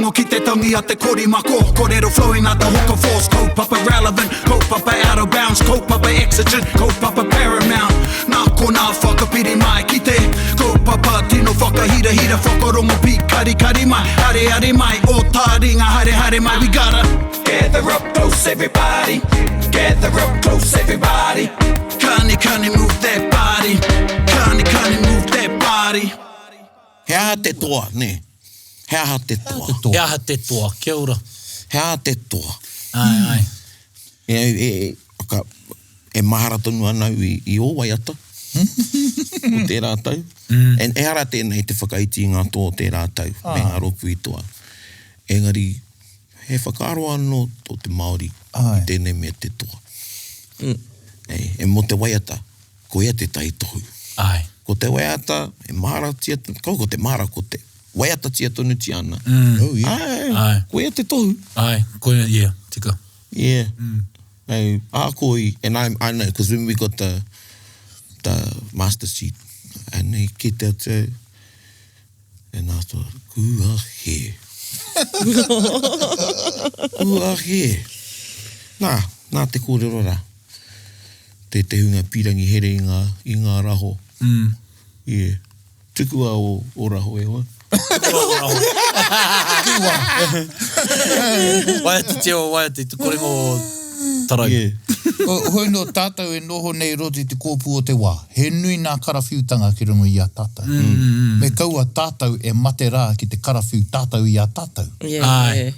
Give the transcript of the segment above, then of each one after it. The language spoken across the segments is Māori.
whakarongo ki te tangi a te korimako. Korero flowing out the hooker force. Kaupapa relevant, kaupapa out of bounds, kaupapa exigent, kaupapa paramount. Nā ko nā whakapiri mai ki te kaupapa tino whakahira hira whakarongo pi kari kari mai. Hare hare mai, o Taringa hare hare mai. We gotta gather up close everybody. Gather up close everybody. Kani move that body. Kani move that body. Hea te toa, ne. Hea te toa. Hea te toa, kia ora. Hea te toa. Ai. E mahara tonu ana i o waiata. O te rātau. E hara tēnei te whakaiti ngā tō te rātau. Me ngā ropu i toa. Engari, he whakaaro anō tō te Māori. I tēnei mea te toa. E mo te waiata, ko ia te tai tohu. Ai. Ko te waiata, e mahara tia, ko te mahara ko te waiata tia tonu ti ana. Oh, yeah. Ai. Ko ia te tohu. Ai, ko ia, yeah, tika. Yeah. Ai, ākoi, and I know, because when we got the master sheet, and he ki te atu, and I thought, kua he. Kua he. Nā te kōrero rā. Te hunga pirangi here i ngā raho. Yeah. Tukua o raho e hoa. Waiata te o waiata, te korengo tarai. Yeah. Hoi no tātou e noho nei roti te kōpū o te wā. He nui nā karawhiutanga ki rungo i a tātou. Me kaua tātou e mate rā ki te karawhiu tātou i a tātou.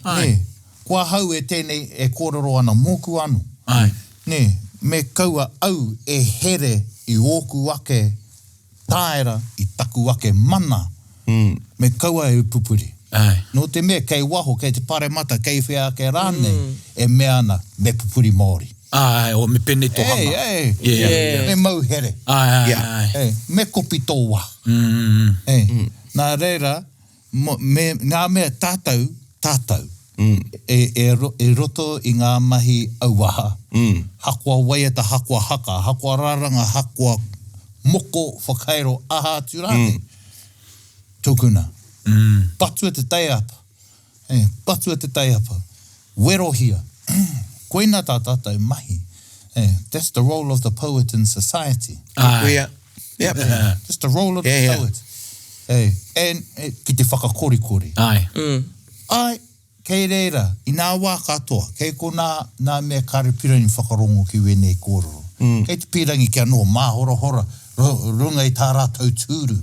Ai. Kua hau e tēnei e kōrero ana mōku anu. Ai. Me kaua au e here i ōku ake tāera i taku ake mana. Me kaua e upupuri. Ai. No te mea, kei waho, kei te paremata, kei whea ake rānei, e mea ana, me pupuri Māori. Ai, o me pene tō hanga. Yeah. Me mau here. Ai. Me kopi tō wā. Nā reira, ngā mea tātou, e roto i ngā mahi auaha. Hakua waiata, hakua haka, hakua rāranga, hakua moko whakairo aha turane. Tōkuna. Patua te taiapa. Patua te taiapa. Werohia. Koina tā tātou mahi. That's the role of the poet in society. Yep. That's the role of the poet. And ki te whakakorikori. Ai, kei reira, i nā wā katoa, kei ko nā mea karipirani whakarongo ki wenei kōrero. Kei te pirangi kia no, māhora, runga i tā rātou tūru.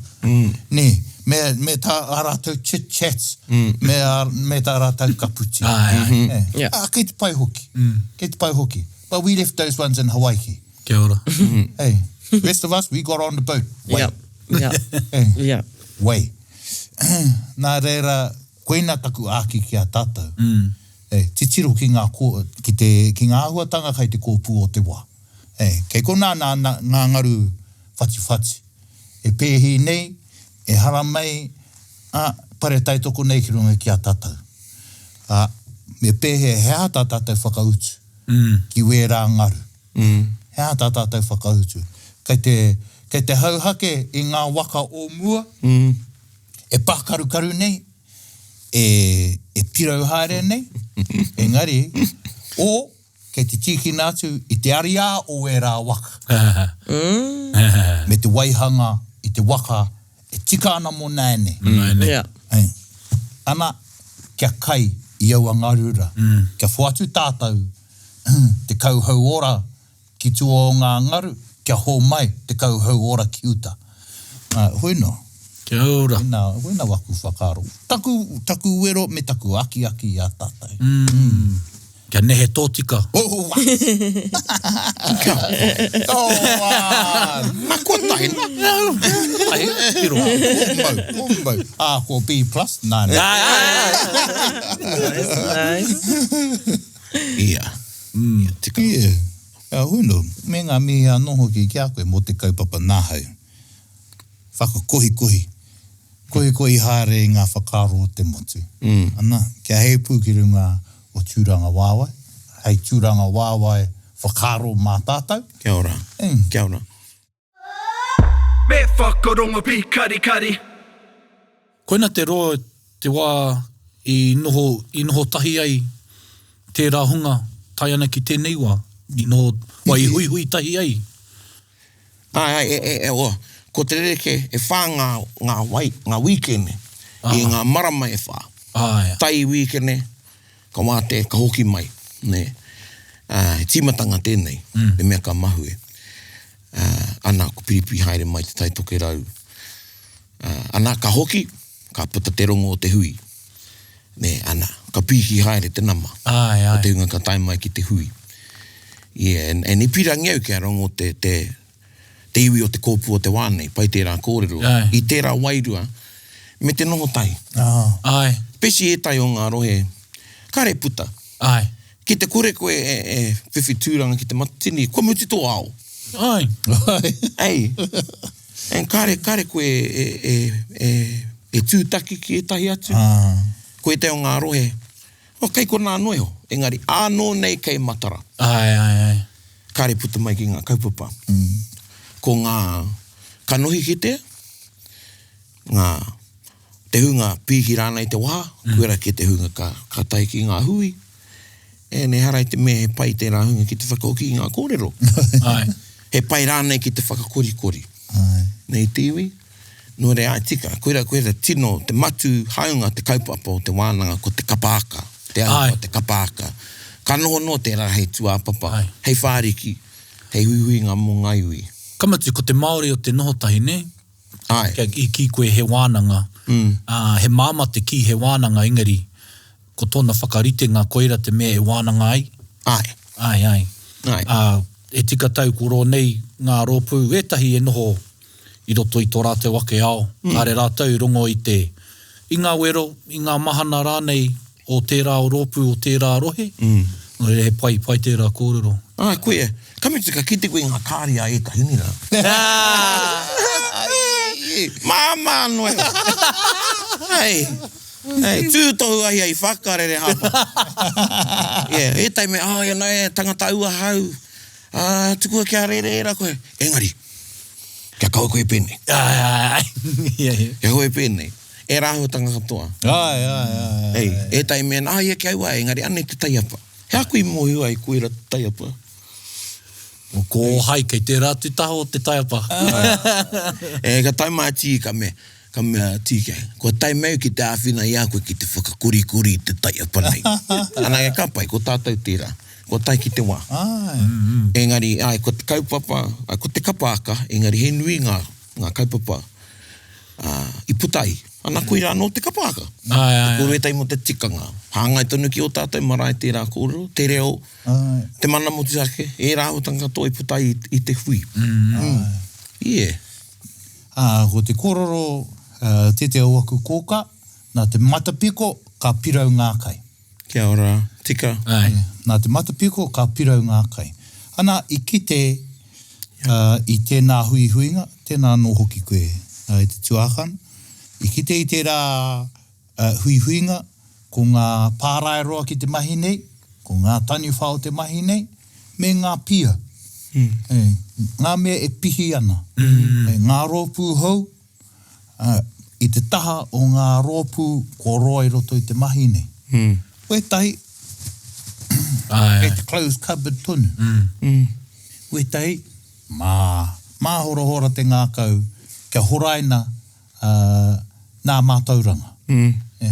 Me tā rātou chit-chats, me tā rātou kaputi. Kei te pai hoki. But we left those ones in Hawaii. Kia ora. Hey, rest of us, we got on the boat. Wai. Nā reira, koina taku āki ki a tātou. Titiro ki ngā ahuatanga kai te kōpū o te wā. Kei kona ngā ngaru whati. E pēhi nei, e hara mai, pare taitoko nei ki runga ki a tātou. Me pēhe hea tā tātou whakautu. Ki wērā ngaru. Hea tā tātou whakautu. Kei te hauhake i ngā waka o mua, e pākarukaru nei, e pirau haere nei, engari, o kei te tiki nātu i te aria o e rā waka. Me te waihanga i te waka, e tika ana mo nāne. Ana, kia kai i au angarura, kia whuatu tātou, te kauhau ora ki tua o ngā ngaru, kia hō mai te kauhau ora ki uta. Hoi no. Kia ora. Wena waku whakaro. Taku wero me taku aki i a tātai. Kia nehe tōtika. Mako taina. Umbau. Ko B+, nāne. Ia. Tika. Huno, me ngā mihi anoho ki kia koe mo te kaupapa nāhau. Whakakohi. Kohi haere i ngā whakaro o te motu. Ana, kia hei pū ki runga o tūranga wāwai. Hei tūranga wāwai whakaro mā tātou. Kia ora. Kia ora. Me whakarongo pi kari. Koina te roa te wā i noho tahi ai tērā hunga tai ana ki tēnei wā. I noho wai hui tahi ai. Ko te reke e whā ngā weekend i ngā marama e whā. Tai weekend ka wāte ka hoki mai. He tīmatanga tēnei, e mea ka mahu e. Ana ko piripi haere mai te taitoke rau. Ana ka hoki, ka puta te rongo o te hui. Ana, ka piki haere te nama. O te hunga ka tai mai ki te hui. And i pirangi au kia rongo te iwi o te kōpu o te wānei, pai tērā kōrero. I tērā wairua, me te noho tai. Pesi e tai o ngā rohe, kare puta. Ki te kore koe e whiwhi tūranga ki te matini, koe muti tō ao. En kare koe e tūtaki ki e tahi atu. Koe te o ngā rohe, kai ko nā noeho, engari, āno nei kei matara. Kare puta mai ki ngā kaupapa. Ko ngā kanohi ki te, te hunga pīki rāna i te wā, kuera ki te hunga ka tai ki ngā hui, e ne harai te mea he pai tērā hunga ki te whakaoki i ngā kōrero. He pai rānei ki te whakakori. Nei tiwi, no re ai tika, kuera tino, te matu haunga te kaupapa o te wānanga ko te kapāka, te aua te kapāka. Ka noho tērā hei tuāpapa, hei whāriki, hei hui ngā mō ngai ui. Kamatu ko te Māori o te nohotahi, ne? I ki koe he wānanga. He māma te ki he wānanga ingari. Ko tōna whakarite ngā koira te mea e wānanga ai. Ai. E tika tau kuro nei ngā rōpū, etahi e noho i roto i tō rātou ake ao. Kāre rātou rongo i ngā wero, i ngā mahana rānei o tērā o rōpū o tērā rohe. No re he pai tērā kōrero. Koe, kamitika ki te koe ngā kāri a e tahini rā. Māma noe. Tūtohu ai whakarere hapa. E tai me, tangata ua hau. Tukua kia re koe. Engari, kia kau koe pene. Kia koe pene. E rāhu tanga katoa. E tai me, kia ua, engari, ane te taiapa. Hea kui mohi ai koe ra taiapa. Ko hai kei te rātu taho te taiapa. Ka tai mai tī ka mea tī kei. Ko tai meu ki te āwhina i a koe ki te whakakuri te taiapa nei. Ana e kapai, ko tātou tērā. Ko tai ki te wā. Engari, ko te kaupapa, ko te kapāka, engari he nui ngā kaupapa i putai. Ana koe rā no te kapāka. Ko retai mo te tikanga. Hāngai tonu ki o tātou marae tērā kōrero, te reo, te mana mo te sake, e rā o tanga tō i putai i te hui. Ko te kōrero, te auaku kōka, nā te matapiko ka pirau ngā kai. Kia ora, tika. Nā te matapiko ka pirau ngā kai. Ana i kite i tēnā huihuinga, tēnā no hoki koe i te tuākana. I kite i tērā huihuinga, ko ngā pārairoa ki te mahi nei, ko ngā tani whao te mahi nei, me ngā pia. Ngā mea e pihi ana. Ngā rōpū hou, i te taha o ngā rōpū ko roa i roto i te mahi nei. Wetahi, e te closed cupboard tonu. Wetahi, mā hora te ngākau, kia horaina nā mātauranga.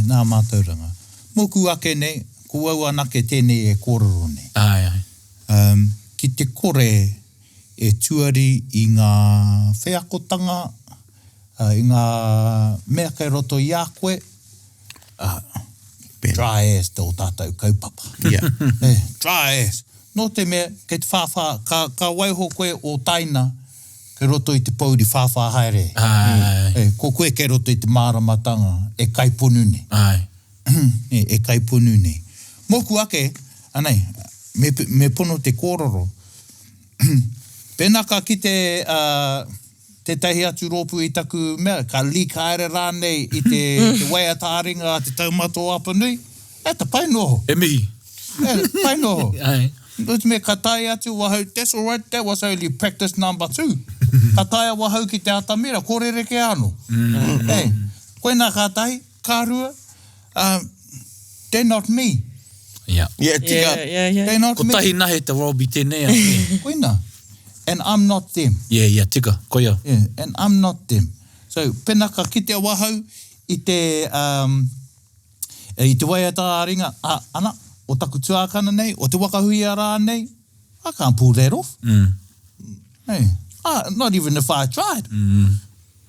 Nā mātauranga. Moku ake nei, ko au anake tēnei e kōrero nei. Ki te kore e tuari i ngā wheakotanga, i ngā mea kai roto i a koe, dry ass te o tātou kaupapa. Dry ass. No te mea, kei te whawha, ka waiho koe o taina, kei roto i te pauri whawha haere. Ko koe kei roto i te māramatanga, e kaiponu nei. E kaiponu nei. Moku ake, anei, me pono te kōrero. Pēnā ka ki te tahi atu rōpu i taku mea, ka leak haere rānei i te waiata Taringa a te taumato apanui, e ta pai noho. E mihi. Pai noho. Nōt me ka tai atu wahau, that's all right, that was only practice number 2. Ka tai wahau ki te atamira, kōrere ke ano. Koe nā ka tai, kārua, they're not me. Yeah. Yeah, tika. They're not Ko me. tahi nahe te Robbie tēnei. Koina. And I'm not them. Yeah, tika, koia. Yeah, and I'm not them. So, penaka ki te wahau i te waiata ringa, ana, o taku tuakana nei, o te wakahui ara nei, I can't pull that off. Hey, not even if I tried.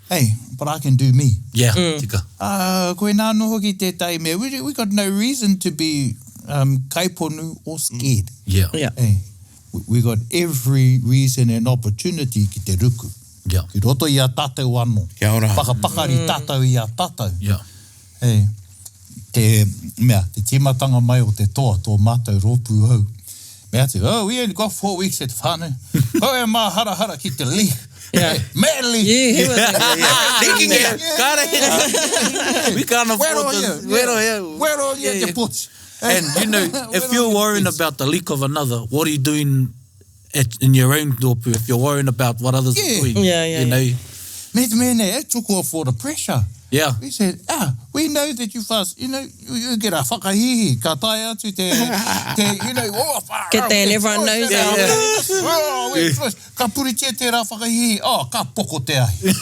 Hey, but I can do me. Yeah, tika. Koe nā noho ki te taime, we got no reason to be kaiponu or scared. Yeah. Hey, we got every reason and opportunity ki te ruku. Yeah. Ki roto i a tātou anō. Kia ora. Pakapakari tātou i a tātou. Yeah. Hey, te timatanga mai o te toa, tō mātou rōpū hau. Mea te, we only got 4 weeks at whānau. E mā hara ki te li. Yeah. Madly. Yeah, he was Thinking it. We can't afford this. Where are you? Te pots. And, you know, if you're worrying about the leak of another, what are you doing in your own dōpu if you're worrying about what others are doing? Yeah, you know? Mene, took off for the pressure. Yeah. We said, we know that you fast, you know, you get a whakahihi, ka tae atu te, you know, Get there and everyone knows Ka puritia te rā whakahihi, ka poko te ahi.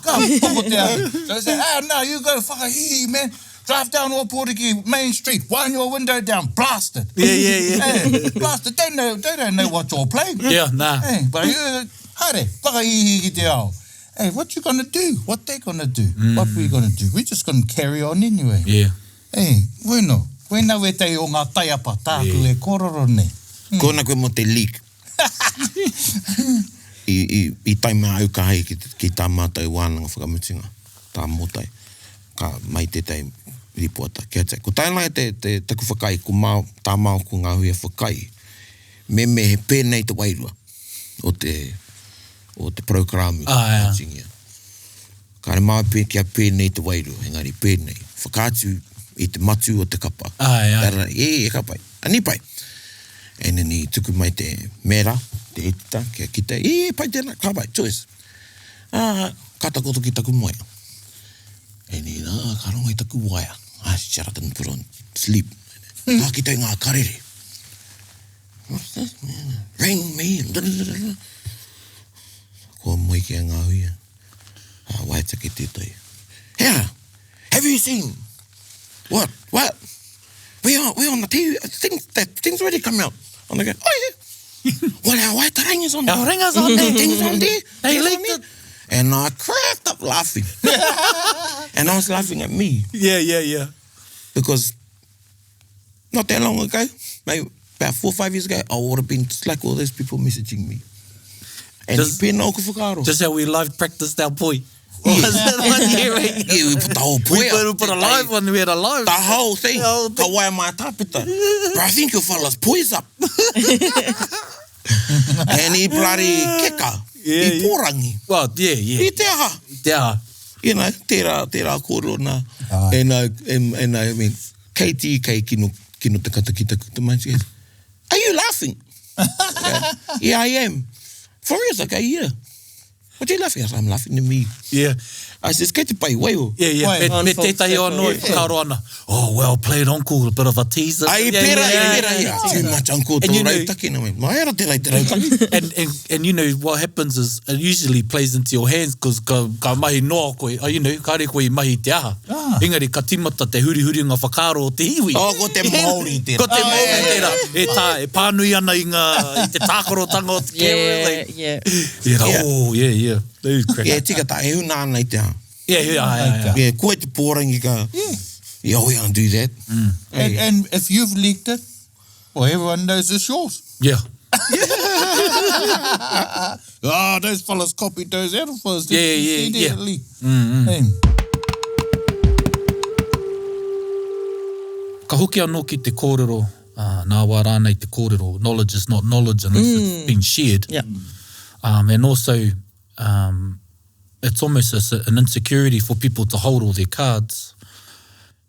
Ka poko te ahi. So I said, no, you go whakahihi, man. Drive down Oporiki Main Street, wind your window down, blast it. Yeah. Blast it. They don't know what you're playing. Yeah, nah. Hey, but haere, whakahihi ki te ao. Hey, what you gonna do? What they gonna do? What we gonna do? We're just gonna carry on anyway. Yeah. Hey, bueno. Koina we te o ngā taiapa tāku e kororo nei. Kona koe mo te leak. I taima au ka hei ki tā mātou wānanga whakamutinga. Tā motai. Ka mai te tai ripoata. Kia tai. Ko taina te taku whakai, ko tā māo ko ngā hui a whakai. Me he pēnei te wairua. O te programu. Yeah. Ka re maa kia pēnei te wairua. Engari pēnei. Whakātu i te matu o te kapa. Yeah. E kapai. Ani pai. E nini tuku mai te mera, te etita, kia kita. Pai tēnā, ka pai, choice. Kata koto ki taku moea. E ni, ka rongo i taku waia. Shut up and put on sleep. Ka kita i ngā karere. What's this, man? Ring me. Ko moi ki a ngā huia. Waita ki te toi. Here, have you seen? What? We on the TV. Things already come out. I'm like, well, our white Taringa's on there. Our ringa's on there. Things on there. They leaked it. And I cracked up laughing. And I was laughing at me. Yeah. Because not that long ago, maybe about 4 or 5 years ago, I would have been like all those people messaging me. And Just how we live practiced our poi. Was it 1 year ago? Yeah, we put the whole poi We put a live one. We had a live. The whole thing. Ka wai mai tāpeta. But I think your fella's poise up. And he bloody keka. I pōrangi. Well, yeah. I te aha. Yeah. You know, tērā kōrero nā. And I mean, Katie kei kino te kata ki te mai. She goes, are you laughing? Yeah, I am. For real? Okay, yeah. What are you laughing at? I'm laughing at me. Yeah. I says, kei te pai, waiho. Yeah. Me tētahi o anō i whakaro ana. Oh, well played, uncle. A bit of a teaser. Ai, pera. Too much, uncle. Tō rautaki. Mai ara te rautaki. And you know, what happens is, it usually plays into your hands, because ka mahi noa koe, you know, ka re koe i mahi te aha. Engari, ka timata te huri ngā whakaro o te iwi. Ko te Māori tērā. Ko te Māori tērā. E pānui ana i te tākorotanga o te camera. Yeah. Yeah, tika tā, e huna ana i te aha. Yeah. Koe te pōrangi ka. Yeah, we don't do that. And if you've leaked it, well, everyone knows it's yours. Yeah. Those fellas copied those other fellas. Yeah. Leak. Ka hoki anō ki te kōrero, nā wā rānei te kōrero, knowledge is not knowledge unless it's been shared. Yeah. And also, it's almost an insecurity for people to hold all their cards,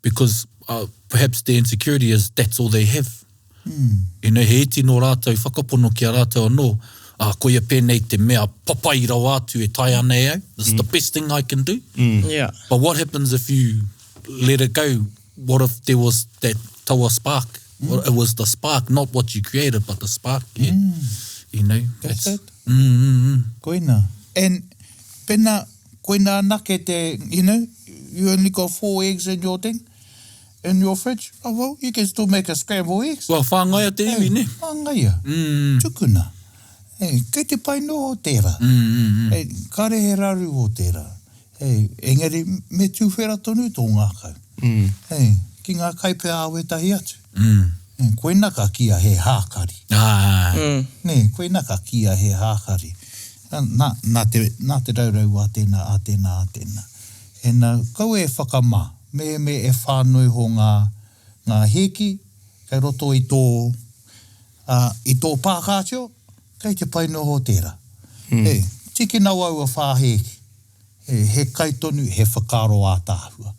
because perhaps their insecurity is that's all they have. You know, he iti no rātou, whakapono ki a rātou anō, koe a pēnei te mea papai rau atu e tai ana e au. This is the best thing I can do. Yeah. But what happens if you let it go what if there was that taua spark? Well, it was the spark, not what you created, but the spark. Yeah. You know, That's it. Koina. And pena, koina nake te, you know, you only got 4 eggs in your thing, in your fridge. Oh, well, you can still make a scrambled eggs. Well, whangaia te iwi, ne? Whangaia. Tukuna. Hey, kei te pai no o tērā. Hey, kare he raru o tērā. Hey, engari, me tūwhera tonu tō ngā kau. Hey, ki ngā kaipea awe tahi atu. Koina ka kia he hākari. Ne, koina ka kia he hākari. Nā te raurau a tēnā. E nā, kau e whakamā. Me e whānui ho ngā heki, kai roto i tō pākātio, kei te pai no ho tērā. Hey, tiki nau au a whāheki. He kaitonu, he whakaro a tāhua.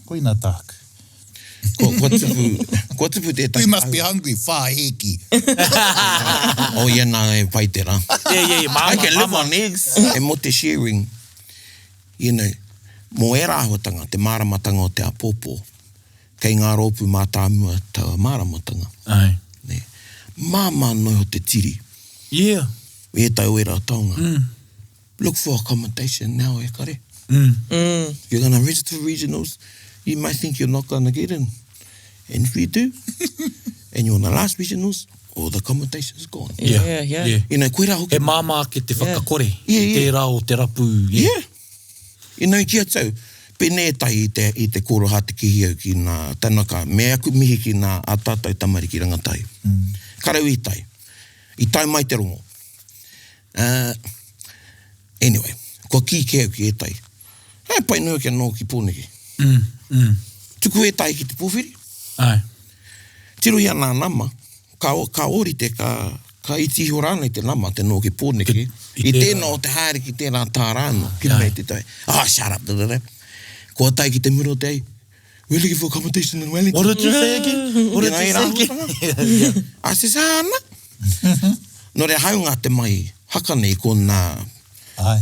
Koina tāku. Ko tupu tētai. You must be hungry, whāheki. Oh, yeah, nā e pai tērā. Yeah. I can live on eggs. E mo te sharing, you know, mo e rāhuatanga, te māramatanga o te apōpō. Kei ngā rōpu mā tāmua taua māramatanga. Ai. Ne. Māma noi ho te tiri. Yeah. E tau e rā taonga. Look for accommodation now, e kare. You're going to register for regionals. You might think you're not going to get in. And if you do, and you're on the last regionals, all the accommodation is gone. Yeah. You know, koe rā hoki. E māma ke te whakakore. Yeah. Tērā o te rapu. Yeah. You know, kia tau, pēnētai i te koroha te kihiau ki nā tanaka, me aku mihi ki nā atatai tamari ki rangatai. Karau i tai. I tai mai te rongo. Anyway, ko ki ke au ki e tai. Hai pai nui kia nō ki pōneke. Tuku e tai ki te pōwhiri. Ai. Tiro ia nā nama, ka ori te ka itiho rānei te nama te nō ki pōneke. I tēnā o te haere ki tēnā tārāno. Ki mai te tai. Shut up. Ko tai ki te muro te ai. We're looking for accommodation in Wellington. What did you say again? What did you say again? I says, ana. No re haunga te mai, haka nei ko nā... Ai.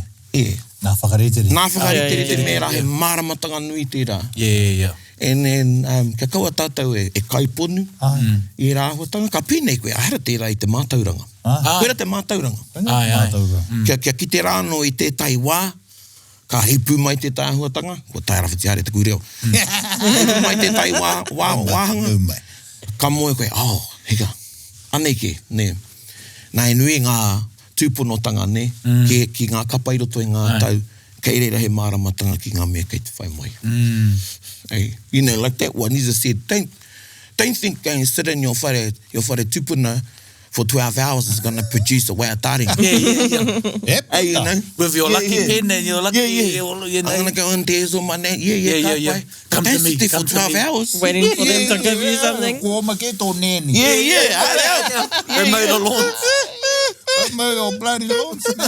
Nā whakaretere. Nā whakaretere te mera he māramatanga nui tērā. Yeah. And then, kia kaua tātou e kaiponu, i rāhuatanga, ka pēnei koe, ahera tērā i te mātauranga. Koera te mātauranga. Ai. Kia ki te rāno i tētai wā, ka hipu mai te tāhuatanga, ko tai rawhiti are te kuireo. Hipu mai te tai wāhanga, ka moe koe, heka, anei ke, ne. Nā e nui ngā tūponotanga, ne, ki ngā kapairoto i ngā tau, kei reira he māramatanga ki ngā mea kei te whai mai. Hey, you know, like that one, he just said, don't think going to sit in your whare tupuna for 12 hours is going to produce a waiata. Yep. Hey, you know. With your lucky pen and your lucky... You know. I'm going to go in there on my net. Yeah. Come to me. For 12 hours. Waiting for them to give you something. Ko make tō nēni. They made a launch. Made a bloody launch, ne?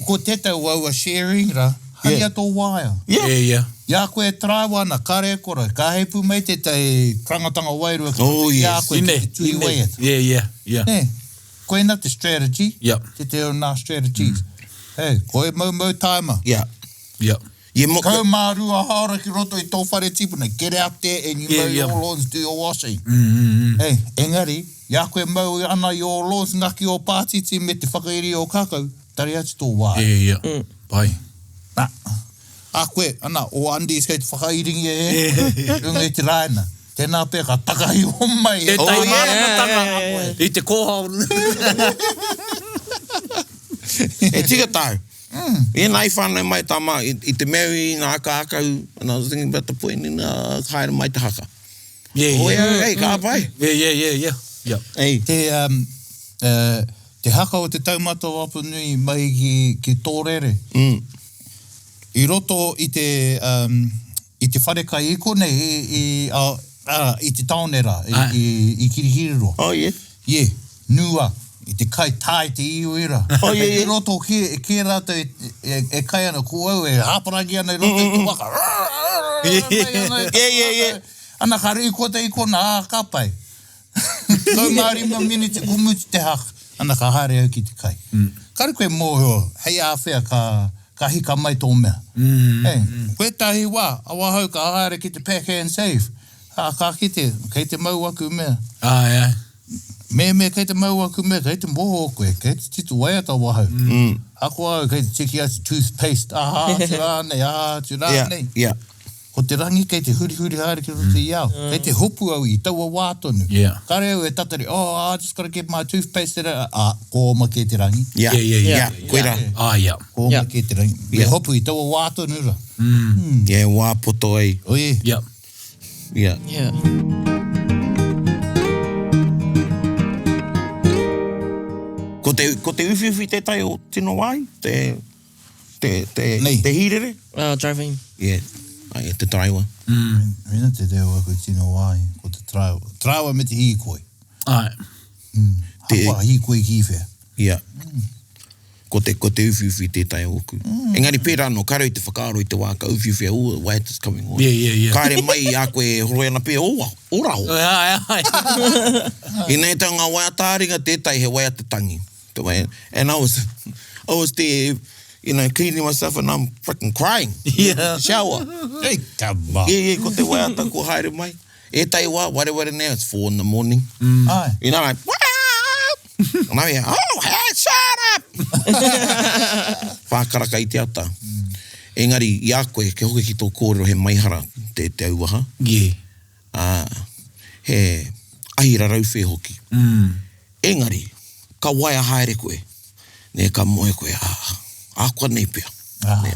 Ko tētau au a sharing ra. Haria tō waia. Yeah. Ia koe trāwana, kare kora, ka heipu mai te tai rangatanga wairua. Ia koe te tui waiata. Yeah. Ne, koe na te strategy. Yep. Te o nā strategies. Hey, koe mau taima. Yeah. Kau mārua haora ki roto i tō whare tipuna. Get out there and you mow your lawns, do your washing. Hey, engari, ia koe mau ana your lawns ngaki o pātiti me te whakairi o kakau. Tari atu tō wā. Yeah. Pai. Nā. A koe, ana, o Andy's kei te whakairingi runga i te raina. Tēnā pē ka takahi o mai. Te tai māramatanga. I te kōhau. E tika tau. E nai whānau mai tama i te mewi ngā kākau, and I was thinking about the point in kaira mai te haka. Hey, ka pai. Yeah. Hey. Te haka o te taumata wapu nui mai ki tōrere. I roto i te whare kai iko nei i te taonera, i Kirihiriro. Yeah, nua, i te kai tai te iuira. I roto ke rata e kai ana ku au, e haparangi ana i roto i te waka. Yeah. Ana kare iko te iko nā kapai. Kau mārima minute kumuti te haka. Ana ka hare au ki te kai. Kare koe mōhio, hei āwhea ka hika mai tō mea. Koe tahi wā, awa hau ka haere ki te pack and save. Ka kite, kei te mau aku mea. Me kei te mau aku mea, kei te moho koe, kei te titu waiata wahau. Ako au, kei te tiki atu toothpaste, te rānei. Ko te rangi kei te huri haere ki roto i au. Kei te hopu au i taua wātonu. Ka reo e tatari, I just gotta get my toothpaste there. Ko ma kei te rangi. Koera. Ko ma kei te rangi. Me hopu i taua wātonu ra. Wā poto ai. Oie. Ko te uwhiwhi te tai o tino wai? Te hirere? Driving. Ai, te traiwa. Rina te reo aku tino wai, ko te traiwa. Traiwa me te hii koe. Hapa hii koe ki whea. Ko te uwhiwhi te tai oku. Engari pērā no karau te whakaaro i te wā ka uwhiwhi waiata's coming on. Kāre mai a koe horoe ana pē, oraho. I nei tau ngā waiata Taringa tētai he waiata tangi. And I was there, cleaning myself and I'm freaking crying. Shower. Hey, kama. Ko te waiata ko haere mai. E tai wā, ware now, it's 4 in the morning. You know, like, what up? And I'm here, hey, shut up! Whākaraka i te ata. Engari, i a koe, ke hoke ki tō kōrero he maihara te auaha. He ahira rauwhe hoki. Engari, ka waia haere koe. Ne ka moe koe, ākua nei pia.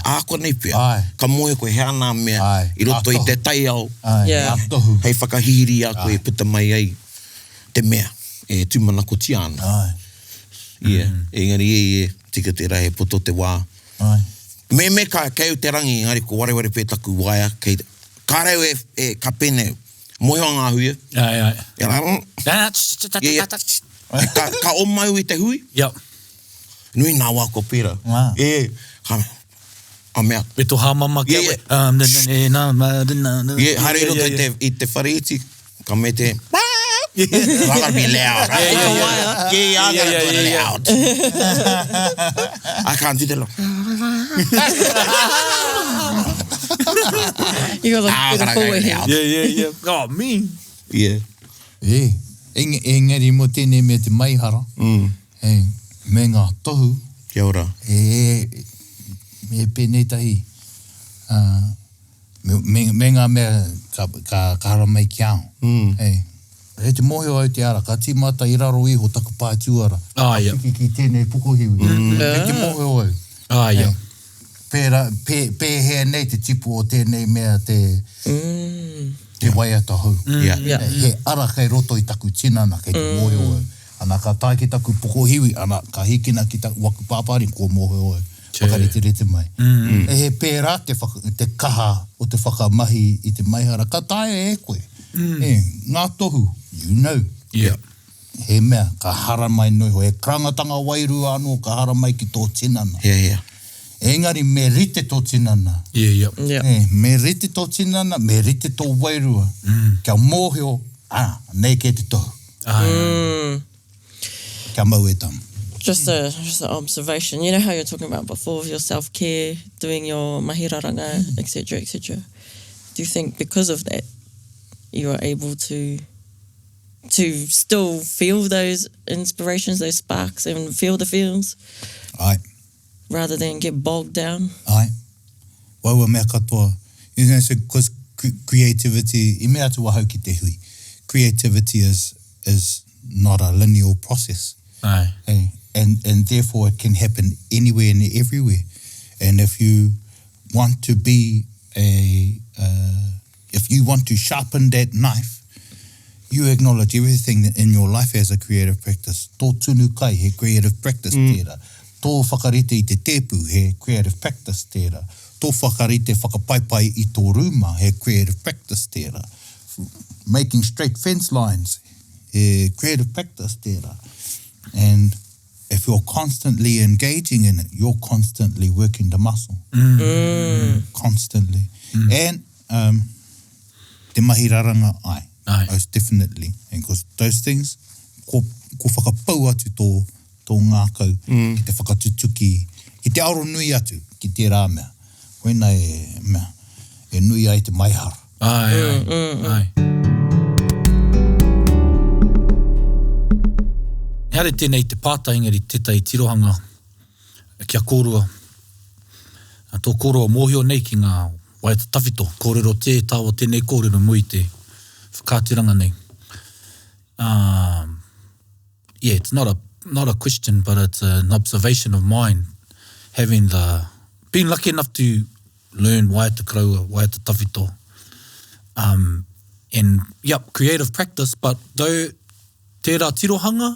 Ākua nei pia. Ka moe koe he ana mea. I roto i te tai au. Hei whakahiri a koe puta mai ai. Te mea. E tūmana ko tiana. Engari tika te rahe poto te wā. Me ka keu te rangi, engari ko wareware pētaku waia. Ka reo e ka pene. Moeho ngā huia. Ka o mai i te hui. Nui nā wā ko pera. I'm out. E tō hāmama kia we. Hare roto i te whareiti. Ka me te... I gotta be loud. I gotta be loud. I can't do that. You got like a full head. Oh, me. Engari mo tēnei me te maihara. Me ngā tohu. Kia ora. Me pēnei tahi. Me ngā mea ka hara mai ki ao. He te mohe au te ara, ka tīmata i raro iho taku pātuara. Ki tēnei pukohiwi. He te mohe au. Pē hea nei te tipu o tēnei mea te waiata hau. He ara kei roto i taku tinana kei te mohe au. Ana ka tai ki taku pukohiwi, ana ka hikina ki taku waku pāpari ko mohe au. Whakarete mai. He pērā te kaha o te whakamahi i te maihara. Ka tae e koe. Ngā tohu, you know. He mea, ka hara mai noi ho. He krangatanga wairu anō, ka hara mai ki tō tinana. Engari, me rite tō tinana. Me rite tō tinana, me rite tō wairua. Kia mōheo, nei ke te tohu. Kia mau e tamu. Just an observation. You know how you're talking about before your self-care, doing your mahiraranga, etc., etc. Do you think because of that, you are able to still feel those inspirations, those sparks, and feel the feels? Rather than get bogged down? Waua mea katoa. You know, so because creativity, I mea tu wahau ki te hui. Creativity is not a linear process. And therefore it can happen anywhere and everywhere. And if you want to be if you want to sharpen that knife, you acknowledge everything in your life as a creative practice. Tō tunu kai, he creative practice tērā. Tō whakarite I te tepu, he creative practice tērā. Tō whakarite whakapaipai I tō rūma, he creative practice tērā. Making straight fence lines, he creative practice tērā. And if you're constantly engaging in it, you're constantly working the muscle. Constantly. And te mahiraranga, most definitely. And because those things, ko whakapau atu tō ngākau, ki te whakatutuki, I te auro nui atu ki te rā mea. Koina e nui ai te maihara. Ai. Hare tēnei te pāta ingari tētai tirohanga kia kōrua. Tō kōrua mōhio nei ki ngā waiata tawhito. Kōrero te tāua tēnei kōrero mui te whakātiranga nei. Yeah, it's not a question, but it's an observation of mine. Being lucky enough to learn waiata kraua, waiata tawhito. And, creative practice, but though tērā tirohanga,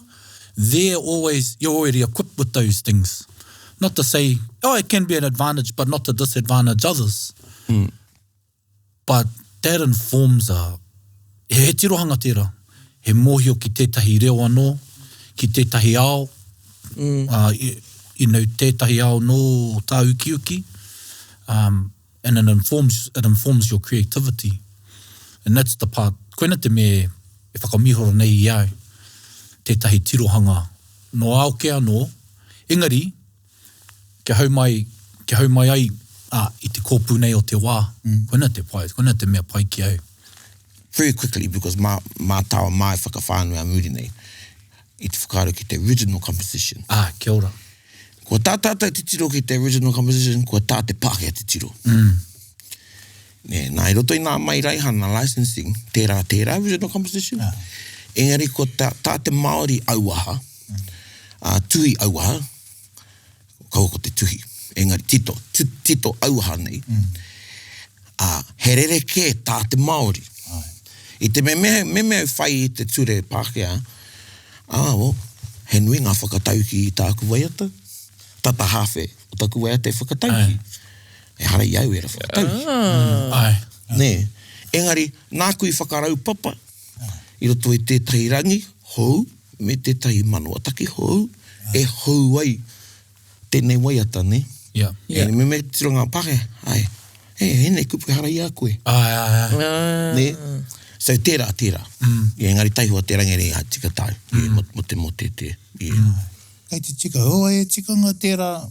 you're already equipped with those things. Not to say, it can be an advantage, but not to disadvantage others. But that informs he tirohanga tērā. He mōhio ki tētahi reo anō, ki tētahi ao, tētahi ao no tā uki. And it informs your creativity. And that's the part, koina te me e whakamihoro nei i au, tētahi tirohanga no ao ke anō, engari, ke hau mai ai i te kōpū nei o te wā. Koina te mea pai ki au. Very quickly, because mā tawa mai whakawhānui a muri nei, i te whakaaro ki te original composition. Kia ora. Kua tātātai te tiro ki te original composition, kua tā te Pākehā te tiro. Nā i roto i nā mai raihana licensing, tērā original composition. Engari, kua tā te Māori auaha, tuhi auaha, kaua ko te tuhi. Engari, tito auaha nei. He rereke tā te Māori. I te me whai i te ture Pākehā, he nui ngā whakatauki i tāku waiata. Tata hawhe o tāku waiata e whakatauki. E hara iau e ra whakatauki. Engari, nā kui whakarau papa, i roto i tētahi rangi, hou, me tētahi manuataki, hou, e hou ai tēnei waiata, ne? E me tiro ngā Pākehā, hene kupu hara i a koe. Ne? So tērā. Engari taihua te rangere i tika tau. Mo te. Kei te tika, e tikanga tērā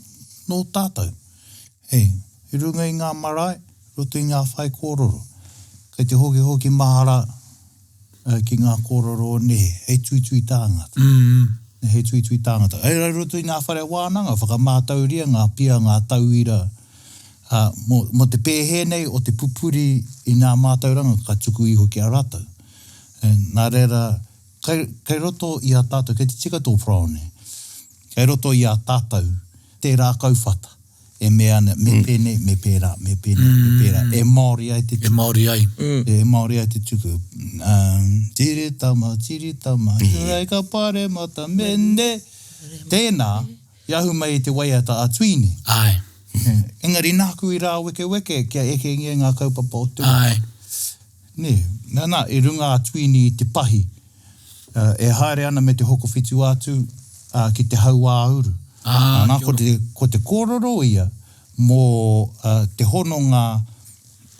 no tātou. Hei, i runga i ngā marae, roto i ngā whai kōroro. Kei te hoki mahara ki ngā kōroro ne, hei tui tāngata. Hei tui tāngata. Hei roto i ngā whare wānanga, whakamātauria ngā pia ngā tauira. Mo te pēhe nei o te pupuri i ngā mātauranga ka tuku iho ki a rātou. Nā reira, kei roto i a tātou, kei te tika tō praone. Kei roto i a tātou, tērā kauwhata. E mea me pēne, me pērā. E Māori ai te tuku. E Māori ai te tuku. Tiritama, irai ka pare mata mene. Tēnā, iahu mai te waiata a tuini. Engari nāku i rā weke, kia eke ngia ngā kaupapa o te wā. Nā, e runga a tuini i te pahi. E haere ana me te hoko whitu atu ki te hau āuru. Nā, ko te kōroro ia, mō te hononga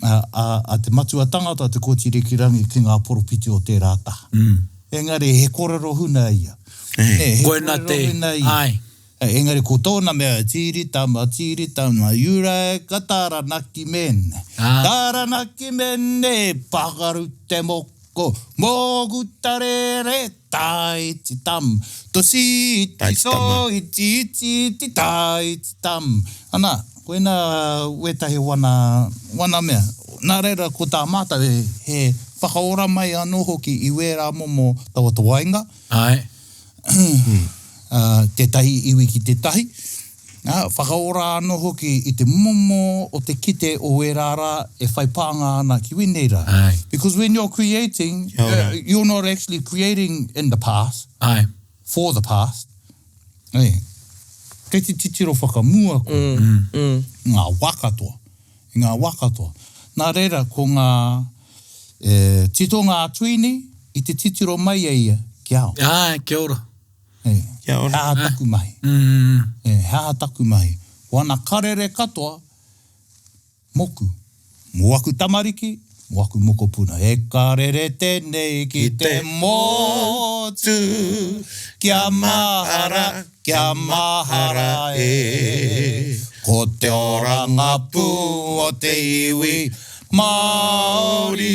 a te matua tangata te kōtiri ki rangi ki ngā poropiti o te rāta. Engari, he kōroro huna ia. Koina te, Engari, ko tōna mea, tiritama, iurai ka taranaki mene. Taranaki mene, pakaru te moko, mogu tarere, taiti tam. Tosi iti so, iti taiti tam. Ana, koina wetahi wana mea. Nā reira, ko tā mata he whakaora mai anō hoki i wera momo tawa tawainga. Tētahi iwi ki tētahi. Whakaora anō hoki i te momo o te kite o e rāra e whai pānga ana ki wineira. Because when you're creating, you're not actually creating in the past, for the past. Kei te titiro whakamua ko. Ngā wakatoa. Nā reira, ko ngā tito ngā tuini i te titiro mai ia kia ao. Kia ora. Hea taku mahi. Hea taku mahi. Wana karere katoa, moku. Moaku tamariki, moaku mokopuna. E karere tēnei ki te mō tū, kia mahara e. Ko te oranga pū o te iwi, Māori,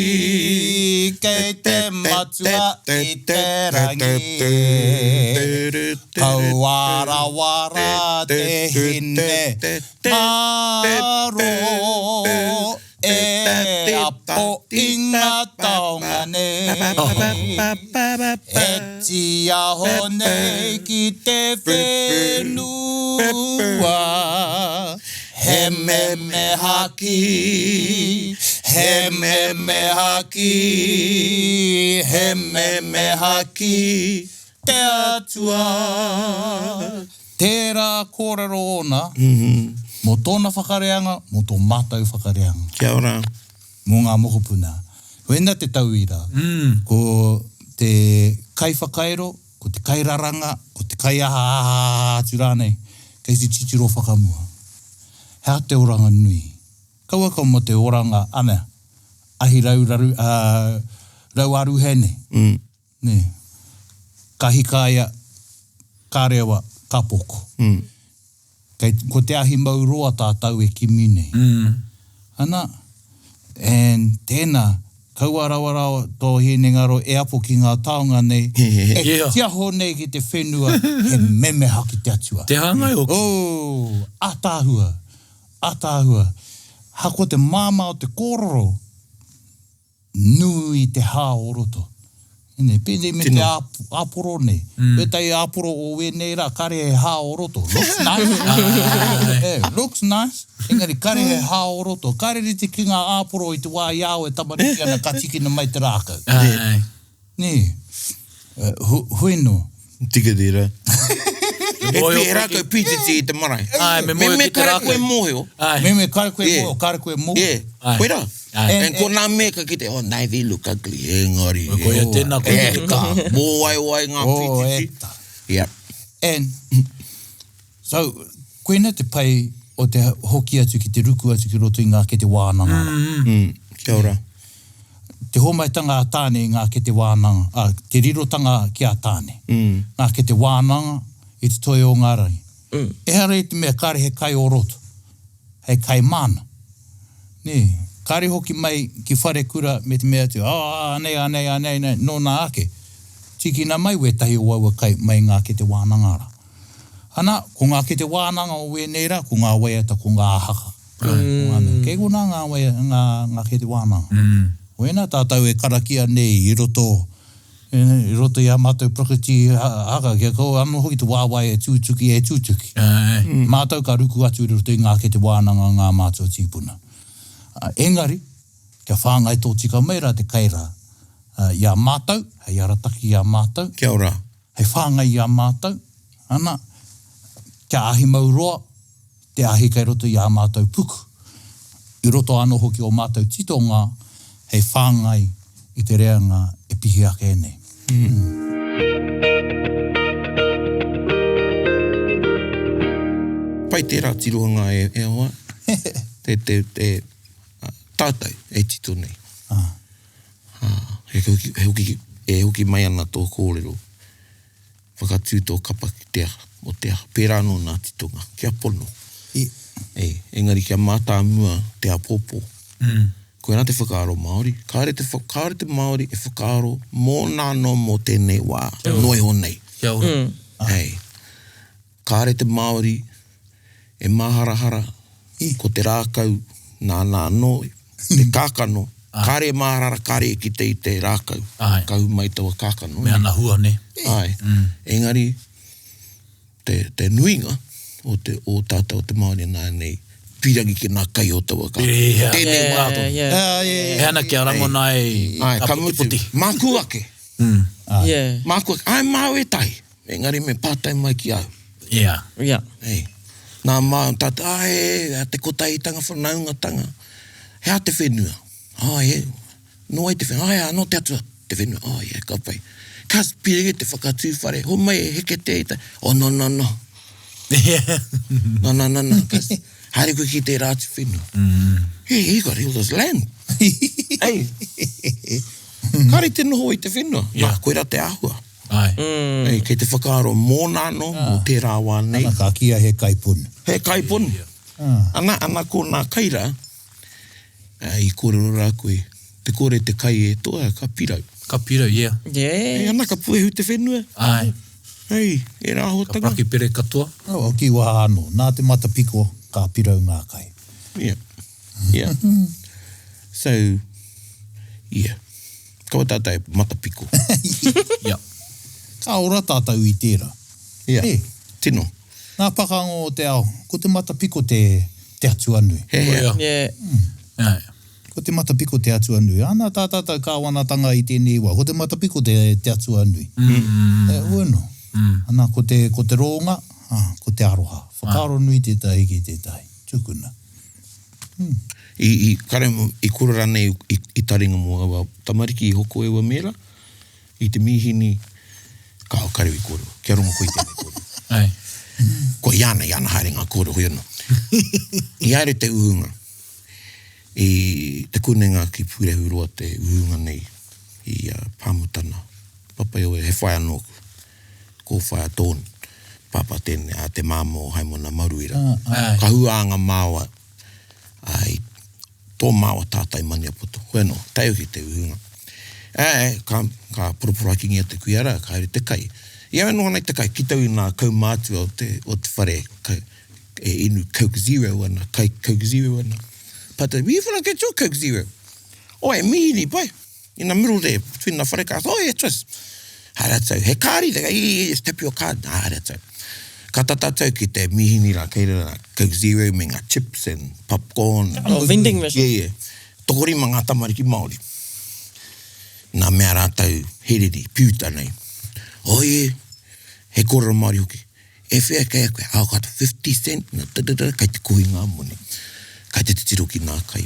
kei te matua i te rangi e. Kau wara te hine, maro e apo i ngā taonga nei. E tia honei ki te whenua, he me haki, he me haki, te atua. Tērā kōrero ona, mō tōna whakareanga, mō tō mātau whakareanga. Kia ora. Mō ngā mokopuna. Wena te tauira, ko te kaiwhakaero, ko te kairaranga, ko te kaiaha aturānei, kei te titiro whakamua. Hea te oranga nui. Kaua ka mo te oranga ana, ahi rauaru hene. Ne. Kahikaya, kārewa, kapoko. Ko te ahi mauroa tātau e kimi nei. Ana, and tēnā, kaua rawa tō hene ngaro e apo ki ngā taonga nei, e tia honei ki te whenua, he meme haki te atua. Te hangai hoki. Oh, atāhua. Hako te māma o te kōroro, nui te hā o roto. Pēnei me te āporo nei. Petai āporo o wenei rā, kare he hā o roto. Looks nice. Looks nice. Engari, kare he hā o roto. Kare rite ki ngā āporo i te wā iao e tamariki ana katikina mai te rākau. Huino. Tika tira. E pēra koe pītiti i te marae. Me kare koe mōheo. Me kare koe mōheo, kare koe mōheo. Koera. And ko nā meka ki te, nai they look ugly, engari. Koe tēnā koe eta. Mō wai ngā pītiti. Yeah. And, so, koena te pai o te hoki atu ki te ruku atu ki roto i ngā ke te wānanga. Kia ora. Te homaitanga a tāne i ngā ke te wānanga, te rirotanga ki a tāne. Ngā ke te wānanga i te toi o ngā rai. E hara i te mea kare he kai o roto. Hei kai mana. Kare hoki mai ki whare kura me te mea te, anei, no nā ake. Tiki nā mai we tahi o aua kai mai ngā ke te wānangara. Ana, ko ngā ke te wānanga o weneira, ko ngā waiata, ko ngā haka. Kei kona ngā ke te wānanga. Wena tātou e karakia nei i roto i a mātou prakriti haka, kia kou anu hoki te wāwai e tūtuki. Mātou ka ruku atu i roto i ngā ke te wānanga ngā mātou tīpuna. Engari, kia whāngai tō tika meira te kaira i a mātou, hei arataki i a mātou. Kia ora. Hei whāngai i a mātou. Ana, kia ahi mauroa, te ahi kai roto i a mātou puku. I roto anō hoki o mātou titonga, hei whāngai i te reanga e pihi ake ene. Pai tērā tirohanga e hoa. Te tātai e tito nei. He hoki mai ana tō kōrero. Whakatū tō kapa ki te aha, o te aha. Pērā no nā titonga, kia pono. Engari kia mātā mua te apopo. Koe nā te whakaaro Māori. Kāre te Māori e whakaaro mō nāno mō tēnei wā. Noi honei. Kia ora. Kāre te Māori e maharahara ko te rākau nā noi. Te kākano. Kāre e maharahara, kāre e kite i te rākau. Kau mai taua kākano. Me ana hua ne. Engari, te nuinga o tātou te Māori nā nei. Pirangi ki nā kai o taua ka. Tēnei mātou. E ana kia rangona e puti. Māku ake. Māku ake. Ai māu e tai. Engari me pātai mai ki au. Nā māu tata, te kotaitanga whanaungatanga. Hea te whenua. No ai te whenua. No te atua te whenua. Ka pai. Kas pirangi te whakatū whare. Ho mai e heke te itai. No. No. Kas... Haere koe ki te rāti whenua. He got all this land. Kare te noho i te whenua. Nā, koe rā te ahua. Ai. Ei, kei te whakaaro mōna no, mō tērā wā nei. Ana ka kia he kaipunu. He kaipunu. Ana ko nā kaira, i kōrero rā koe, te kore te kai e toa, ka pirau. Ka pirau, yeah. Yeah. Ana ka puehu te whenua. Ai. Hei, e rā Ka hotanga. praki pere katoa. O ki wā anō, nā te matapiko, ka pirau ngā kai. Yeah. Yeah. So, yeah. Kaua tātai matapiko. Yeah. Ka ora tātou i tērā. Yeah. He, Tino. nā whakango o te ao, ko te matapiko te atu anui. He hea. Yeah. Ai. Ko te matapiko te atu anui. Ana tā tātou kāwanatanga i tēnei wā, ko te matapiko te atu anui. Ueno. Ana ko te ronga, ko te aroha. Whakaaro nui tētahi ki tētahi. Tukuna. I kura nei i taringa mua wa tamariki i hoko ewa mera, i te mihini, ka o kare i kore. Kia rongo koe tēnei kore. Ai. Ko iana haere ngā kore hoi ana. I aere te uhunga. I te kunenga ki purehu roa te uhunga nei i pāmutana. Papa iwe he whai anoku. Ko whai atōn. Papa tēne a te māmo haimona maruira. Ai. Ka huanga māua ai tō māua tātai mani apoto. Bueno, tai ki te uhunga. Ka purupuraki ngia te kuiara, ka haere te kai. Ia noa nei te kai, ki tau i nā kaumātua o te whare, inu Coke Zero ana, kai Coke Zero ana. Pata, we whana ke tō Coke Zero. Oi, mihini pai. I nā middle there, between nā whare kās, oi, twist. Hara tau, he kāri, it's tapio kād, hara tau. Ka tatatau ki te mihini rā, keira rā, Coke Zero, me ngā chips and popcorn. Oh, vending machine. Yeah. Tokori ma ngā tamariki Māori. Nā mea rātau hereri, piuta nei. Oi, he kōrero Māori hoki. E whea kai a koe, au kata 50 cent, na kai te kohi ngā mone. Kai te tiro ki nā kai.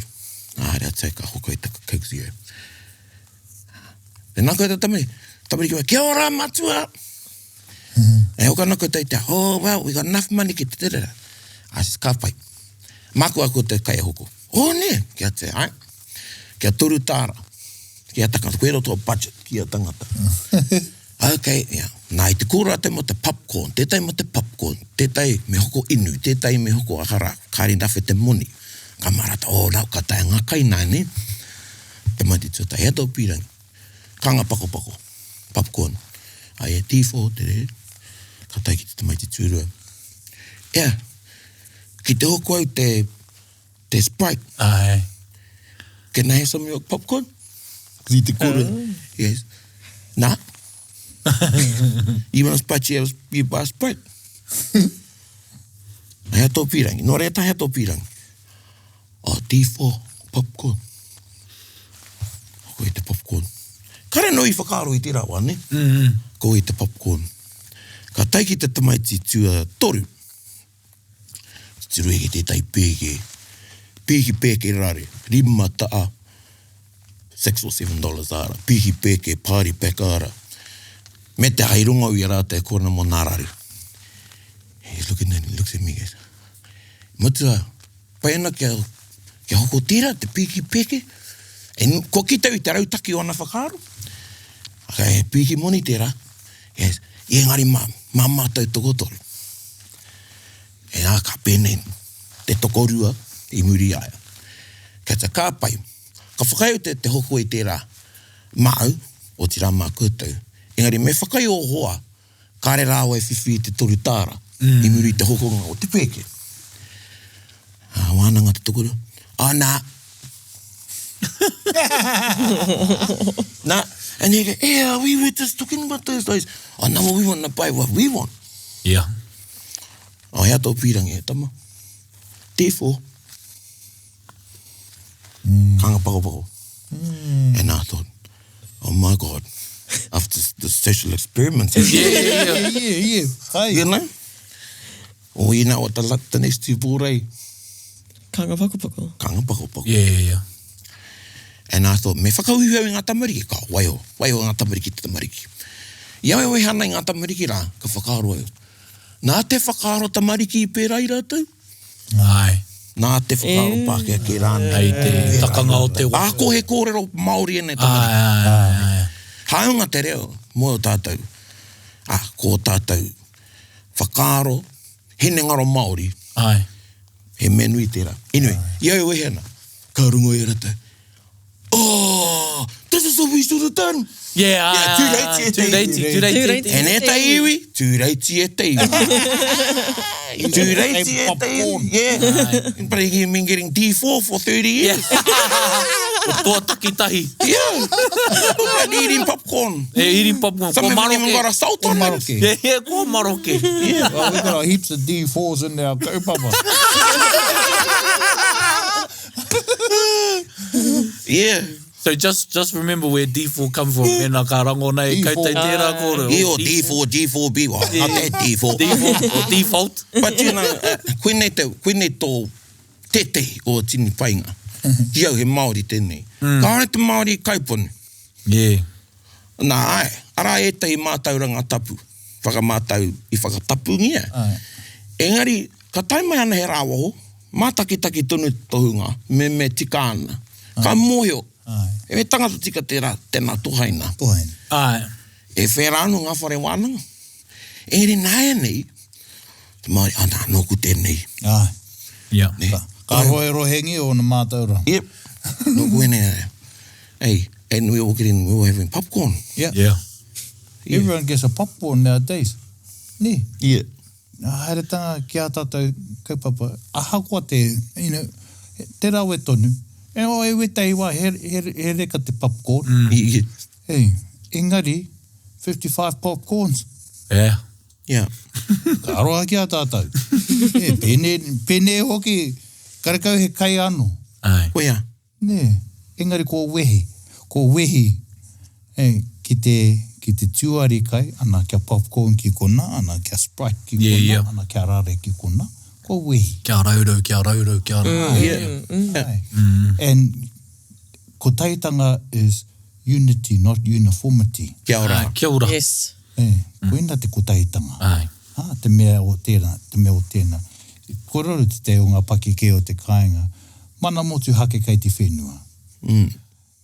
Nā rea tai ka hoko i taka Coke Zero. E nā koe ta tamariki wa, kia ora matua! E hoka nā koe teitea, oh, well, we got enough money ki te tere. I says, ka pai. Māku ako te kai hoko. Oh, ne, kia te, ai. Kia toru tāra. Kia taka, koe roto budget, kia tangata. Okay, yeah. Nā i te kōra te mo te popcorn, tētai mo te popcorn, tētai me hoko inu, tētai me hoko ahara, kāri nawhi te moni. Ka marata, rau ka tai ngā kai nai, ne? Te mai te tūtai, hea tau pirangi. Kanga pako, popcorn. Ai e tīwho, te re, ka tai ki te mai te tūrua. Yeah, ki te hoko au te Sprite. Ai. Can I have some of your popcorn? Ki te kōra. Yes. Nā? You want a Sprite, you buy a Sprite. Hea tō pirangi. Nō rea ta hea tō pirangi. Tīwho, popcorn. Ko i te popcorn. Kare no i whakaaro i te rawa, ne? Ko i te popcorn. Ka taiki te tamaiti tua toru. Tiru eke te tai pēke. Pēki pēke rare. Rima taa. $6 or $7 ara. Pēki pēke, pāri pēka ara. Me te hairunga ui ara te kōrana mo nārare. He's looking at me, looks at me, guys. Mutua, pai ana kia hoko tērā, te pēki pēke. E ko ki tau i te rautaki o ana whakaaro. He pēki moni tērā. Yes. I engari mātau tokotoru. E nā ka pēnei, te tokorua i muri aia. Kia ta kā pai. Ka whakaiu te hoko i tērā māu, o tira mā kūtau. Engari, me whakaiu o hoa, kāre rāua e whiwhi te toru tāra, i muri te hokonga o te pēke. Wānanga te tokoru. Nā. Nā. And he go, yeah, we were just talking about those days. No, we want to buy what we want. Yeah. Hea tō pirangi e tama. Therefore, kanga pako. And I thought, oh my God, after the social experiments. Yeah. Hai. You know? O ina o the next two pōrei. Kanga pako. Kanga pako. Yeah. And I thought, me whakauhiau i ngā tamariki, ka waiho ngā tamariki te tamariki. Ia wai hana i ngā tamariki rā, ka whakaaro au. Nā te whakaaro tamariki i pērā i rātou? Ai. Nā te whakaaro Pākehā ki rāna. Ai, te takanga o te wā. Ako he kōrero Māori ene tamariki. Ai. Haunga te reo, mō tātou. ko tātou whakaaro, hene ngaro Māori, Ai. he menui tērā. Anyway, iau e hena, ka rungo e rata. Oh, this is what we should have done. Yeah, tūreiti. And e tai iwi, tūreiti e te iwi. Tūreiti e te iwi. Yeah. But he's been getting D4 for 30 years. O toa takitahi. Yeah. And eating popcorn. Eating popcorn. Some of them even got a salt on it. Yeah, ko maroke. Yeah. Well, we got heaps of D4s in our kaupapa. Yeah. So just remember where D4 come from. E nā ka rango nei, kei te tērā kōrero. Yeah, or D4, G4B. Well, not that D4. D4 or default. But you know, koe tō tete o tini painga. Iau he Māori tēnei. Ka hane te Māori kauponu. Yeah. Nā ai, ara e tei mātauranga tapu. Whakamātau I whakatapu ngia. Engari, ka taimai ana he rāwaho, mātakitaki tonu tohunga, me tika ana. Ka mōhio. E me tangata tika tēnā tohaina. Ai. E whera anu ngā whare wānanga. E re nāia nei, te Māori, ana, nōku tēnei. Yeah. Ka rohe rohengi o na mātaura. Yep. Nōku ene. Hey, and we were having popcorn. Yeah. Everyone gets a popcorn nowadays. Ne? Yeah. Haere tanga ki a tātou kaupapa. Aha kua te, te rawe tonu. E o e wetei wā, he reka te popcorn. Yeah. Hey, engari, 55 popcorns. Yeah. Yeah. Ka aroha ki a tātou. Pene hoki, karekau he kai ano. Ai. Koia. Ne, engari ko wehi. Ko wehi, ki te tuari kai, ana kia popcorn ki kona, ana kia Sprite ki kona, ana kia rare ki kona. Ko wehi. Kia raurau. And ko taitanga is unity, not uniformity. Kia ora. Kia ora. Yes. Koina te ko taitanga. Ai. Te mea o tēnā. Kororo te te o ngā paki ke o te kāinga. Mana motu hake kai te whenua.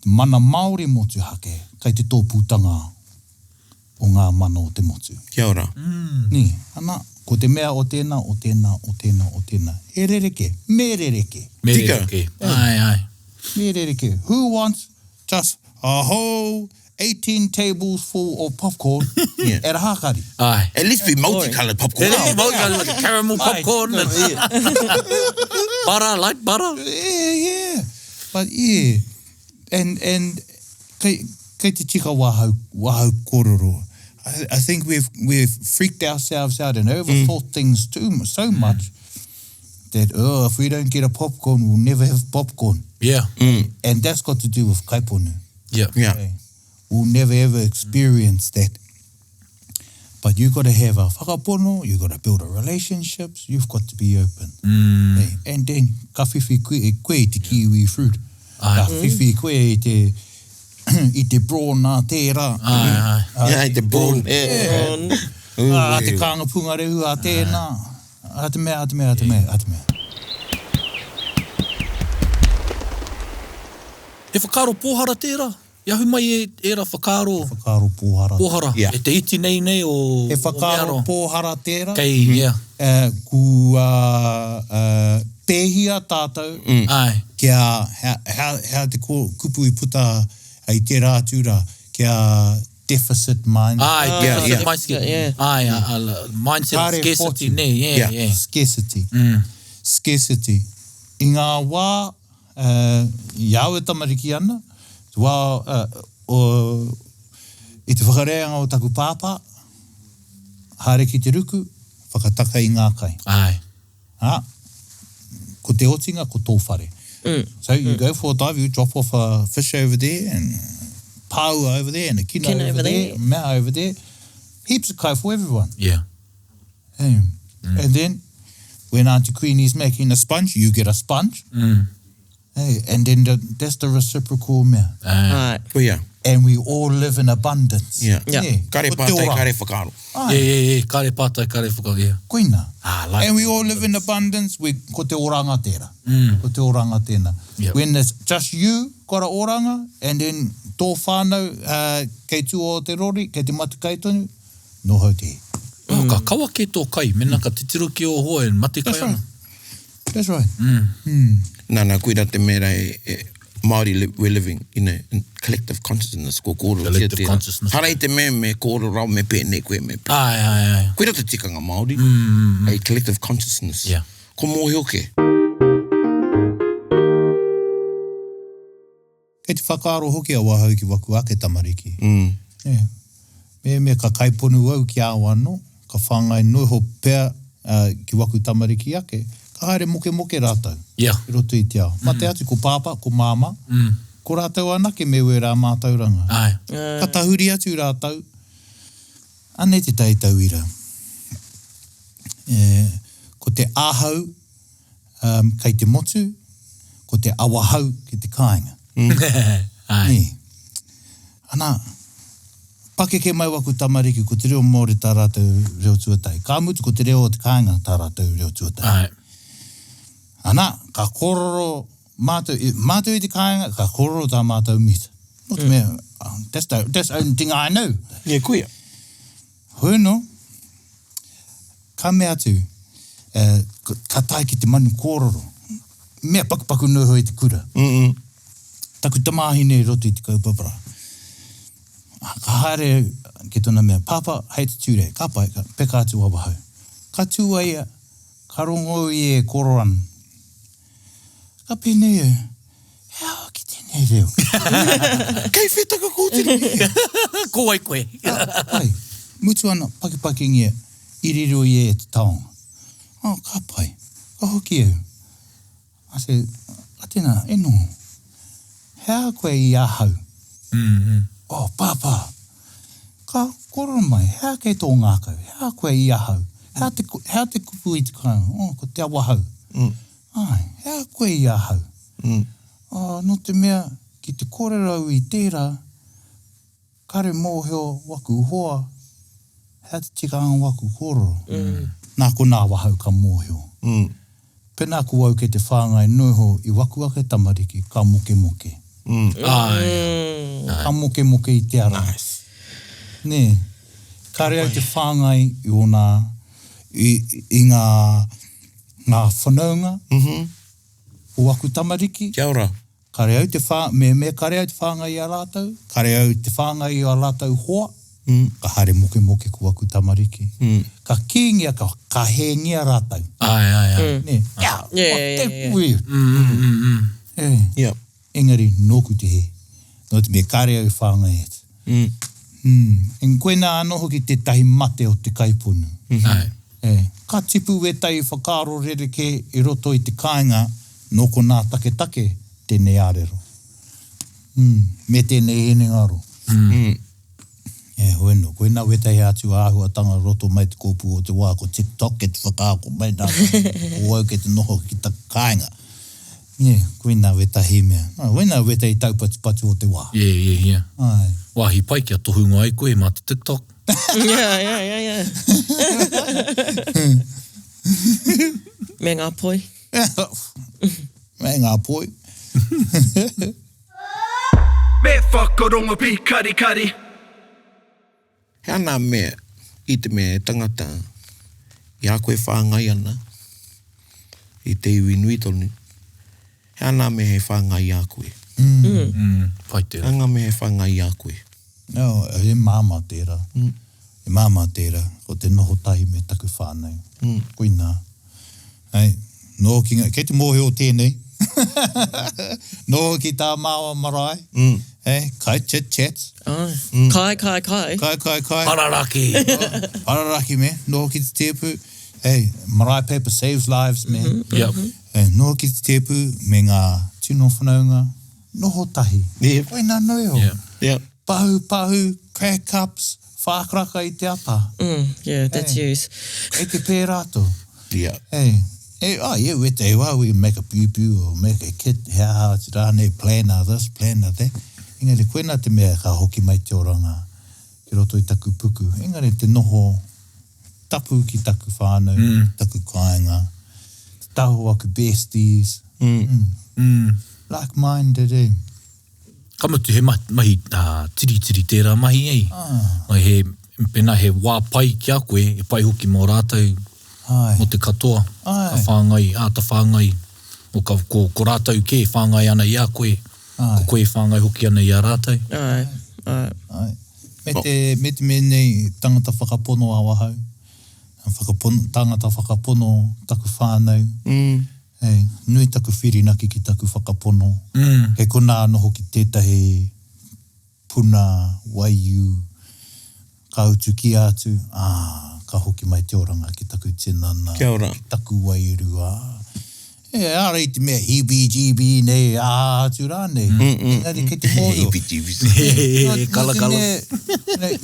Mana Māori motu hake kai te tōpūtanga o ngā mana o te motu. Kia ora. Ni, ana, ko te mea o tēnā. E rereke, me rereke. Ai. Me rereke. Who wants just a whole 18 tables full of popcorn at a hakari? Ai. At least be multicolored popcorn. Like caramel popcorn. Butter, like butter. Yeah. But yeah. And kei te tika wahau kororo. I think we've freaked ourselves out and overthought things so much that, if we don't get a popcorn, we'll never have popcorn. Yeah. And that's got to do with kaiponu. Yeah. Okay? We'll never ever experience that. But you've got to have a whakapono, you've got to build a relationships, you've got to be open. Okay? And then, ka whiwhi koe te kiwi fruit. Ka whiwhi koe I te brawn nā tērā. Yeah, the brawn. Te kānga punga rehu a tēnā. Ate mea. He whakaro pōhara tērā? Iahu mai e ra whakaro. Whakaro pōhara. Yeah. E te iti nei o... He whakaro pōhara tērā. Kei, Kua pēhia tātou. Ai. Kia hea te kupu I puta ai te rātura. Kia deficit mind. Ai, Yeah. mindset. Ai, mindset of scarcity. Yeah. Scarcity. I ngā wā, iau e tamariki ana, wā, I te whakareanga o taku pāpā, hare ki te ruku, whakataka I ngā kai. Ai. Ko te otinga, ko tō whare. So you go for a dive, you drop off a fish over there, and pau over there, and a kino over there, mea over there. Heaps of kai for everyone. Yeah. And then, when Auntie Queenie's making a sponge, you get a sponge. Hey, and then that's the reciprocal mea. Right. Koia. And we all live in abundance. Yeah. Kare Kare pātai, kare whakaro. Yeah. Kare pātai, kare whakaro, yeah. Koina. Like and we all live in abundance. Ko te oranga tērā. Ko te oranga tēnā. Yep. When it's just you, kora oranga, and then tō whānau, kei tū o te rori, kei te matu kaitonu, no hau te. ka kawa ke tō kai, mena ka titiro ki o hoa e mate kai ana. That's right. Nā, koe rā te mera Māori, we're living in a collective consciousness, ko kōrero kia Collective consciousness. Harai te me kōrero rau me pēnei koe me pēnei. Ai. Koe rā te tikanga Māori, a collective consciousness. Yeah. Ko mōhio ke. Kei te whakaaro hoki a wahau ki waku ake tamariki. Me ka kaiponu au ki awa anō, ka whangai noho pēr ki waku tamariki ake, ka haere moke rātau. Yeah. I roto i te ao. Mate atu ko pāpa, ko māma, ko rātau anake me ue rā mātauranga. Ai. Ka tahuri atu rātau, ane te taitau ira. Ko te āhau, kei te motu, ko te awahau ki te kāinga. Ai. Ana, pake ke mai waku tamariki ko te reo mōre tā rātou reo tuatai. Ka mutu ko te reo o te kāinga tā rātou reo tuatai. Ai. Ana, ka kororo mātou i te kāinga, ka kororo tā mātou mita. Not me, that's the only thing I know. Yeah, koe. Hoi no, ka mea atu, ka tai ki te manu kororo. Mea paku noho i te kura. Taku tamahine roto i te kaupapara. Ka haere ki tōna mea, pāpa, hei te ture, ka pai, ka peka atu wabahau. Ka tūa ia, ka rongo i e kororan. Ka pene e, hea ki tēnei reo. Kei whetaka kōtiri. Ko ai koe. Pai, mutu ana, paki ngia, iriro i e te taonga. Ka pai, ka hoki e. Ase, a tēnā, eno, hea koe i ahau. Pāpā, ka korona mai, hea kei tō ngākau, hea koe i ahau, hea te kupu i te kāinga, ko te awahau. Hea koe i ahau. No te mea, ki te kōrerau i tērā, kare mōheo waku hoa, hea te tikanga waku kōrero. Nā ko nā wahau ka mōheo. Pena ku au ke te whāngai noho i waku ake tamariki, ka moke. Ka moke i te ara. Nē, kare au te whāngai i o i ngā whanaunga o waku tamariki. Kia ora. Kare au te whāngai i a rātau, kare au te whāngai i a rātau hoa, ka hare moke ku waku tamariki. Ka kīngia, ka hēngia rātau. Ai. Nē, Yeah. weird. Yeah. Engari, nōku te he. No te mea kare au whāngai atu. En koe nā anoho ki te tahi mate o te kaiponu. Ka tipu e tai whakaro rereke i roto i te kāinga, no ko nā take tēnei ārero. Me tēnei hene ngaro. Hoeno, koe nā wetai atu āhuatanga roto mai te kōpū o te wā ko TikTok ke te whakaako mai nā o au ke te noho ki ta kāinga. Koe nā wetai mea. Koe nā wetai taupatu o te wā. Yeah. Wāhi pai kia tohunga ai koe mā te TikTok. Yeah. Me ngā poi. Me ngā poi. Me whakarongo pi kari. Hea nā mea, i te mea tangata, i a koe whāngai ana, i te iwi nui tonu. Hea nā mea he whāngai a koe. Pai te. Hea nā mea he whāngai a koe. He māma tērā. He māma tērā, ko te noho tahi me taku whānau. Koe nā. No ki kei te mōheo tēnei. No ki tā māua marae. Kai chit. Kai. Pararaki. Pararaki me. No ki te tepu. Marae paper saves lives me. No ki te tepu me ngā tino whanaunga. Noho tahi. Koe nā noeo. Pahu, crack cups, whākraka i te apa. Yeah, that's use. Kei te pērāto. Yeah. Wete wā, we make a pew or make a kit, how it's rāne, planner this, planner that. Engari, koe nā te mea ka hoki mai te oranga, ki roto i taku puku. Engari, te noho, tapu ki taku whānau, taku kāinga, te taho aku besties. Like-minded, Kamutu he mahi tiri tērā mahi ei. Mai he pena he wā pai ki a koe, e pai hoki mō rātou mo te katoa, ka whāngai, ta whāngai, o ko rātou ke whāngai ana i a koe, ko koe whāngai hoki ana i a rātou. Me te menei tangata whakapono a wahau, tangata whakapono taku whānau, nui taku whirinaki ki taku whakapono, he kona anoho ki tētahi puna, waiu, ka utu ki atu, ka hoki mai te oranga ki taku tinana, ki taku wairua. Rei te mea hibi-jibi nei, atu rā nei. Engari kei te mōro. Hibi-jibi. Kala.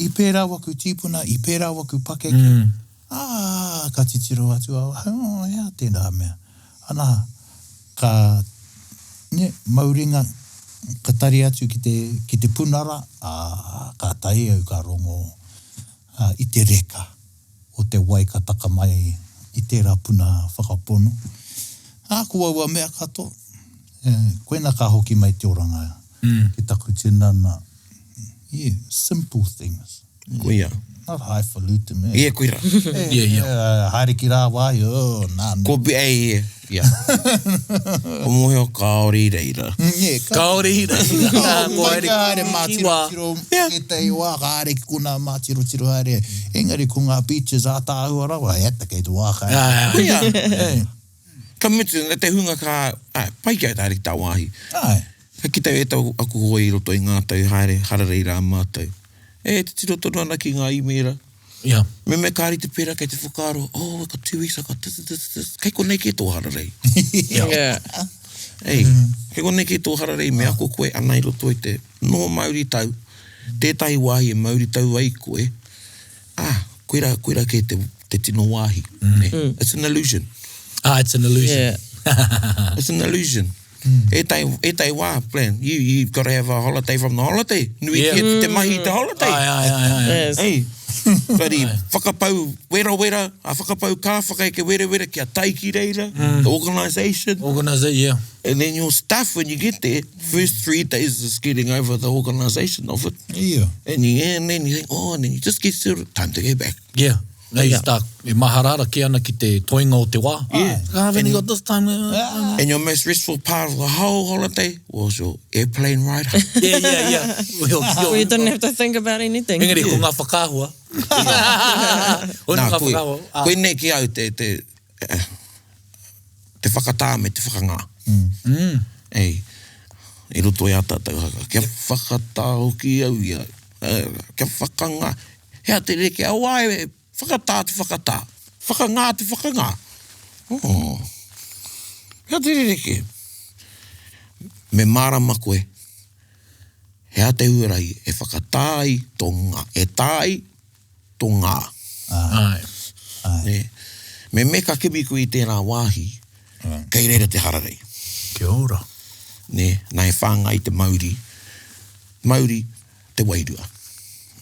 I pērā waku tīpuna, i pērā waku pakeke. Ka titiro atu au. Hea tēnā mea. Ana, ka mauringa, ka tari atu ki te punara, ka tai au ka rongo i te reka o te wai ka taka mai i tērā puna whakapono. Kua ua mea kato, koena ka hoki mai te oranga ki taku tinana. Simple things. Kuia. Not highfalutin. Kuira. Haere ki rā wai, nā. Ko be o mohe o kaori reira. Kaori reira. Ko haere mātiro e tei wā, ka haere ki kuna mātiro haere. Engari ko ngā beaches a tāhua rawa, heta kei tu wā kai. Kuia. Ka mitu, te hunga ka, pai kia tāre ki tā wāhi. Ki tau e tau aku hoi roto i ngā tau haere hararei rā mātau. Te tiro tono ana ki ngā imera. Me kāri te pera kei te whakaro, ka 2 weeks aka, kei konei ki tō hararei. Kei konei ki tō hararei, me ako koe anai roto i te no Māori tau. Tētahi wāhi e Māori tau ai koe. Koera kei te tino wāhi. It's an illusion. It's an illusion. It's an illusion. E tai wā, plan. You've got to have a holiday from the holiday. Nui ki te mahi te holiday. Yes. Kari, whakapau wera, a whakapau ka whakaeke wera, kia taiki reira, the organisation. Organisation, And then your staff, when you get there, first 3 days is getting over the organisation of it. And then you think, and then you just get settled. Time to go back. Now you start, e maharara ki ana ki te toinga o te wā. I've only got this time. And your most restful part of the whole holiday was your airplane ride home. Well, you didn't have to think about anything. Engari, ko ngā whakāhua. Koe nei ki au te whakatā me te whakangā. E roto i ata tauhaka. Kia whakatā hoki au ia. Kia whakangā. Hea te reke au ai, whakatā te whakatā. Whakangā te whakangā. Hea te reke. Me marama koe. Hea te hurai e whakatāi tō ngā. E tāi tō ngā. Me ka kimi koe i tēnā wāhi. Kei reira te hararei. Kia ora. Nai whāngai te Māori. Māori te wairua.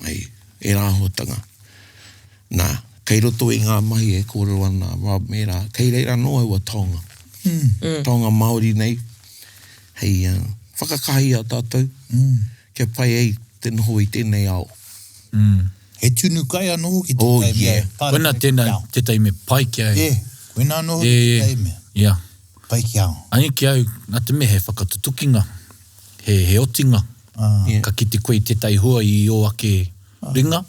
E rāhotanga. Kei roto i ngā mahi e kōrero ana, Rob Ruha, kei reira noa ua taonga. Taonga Māori nei. Hei, whakakahi a tātou. Kia pai ei te noho i tēnei ao. He tunu kai anoho ki te tai mea. Koena tēnei te tai me pai kia e. Koena anoho ki te tai mea. Pai kia ao. Ani ki au, nā te me he whakatutukinga. He otinga. Ka ki te koe te tai hua i o ake ringa.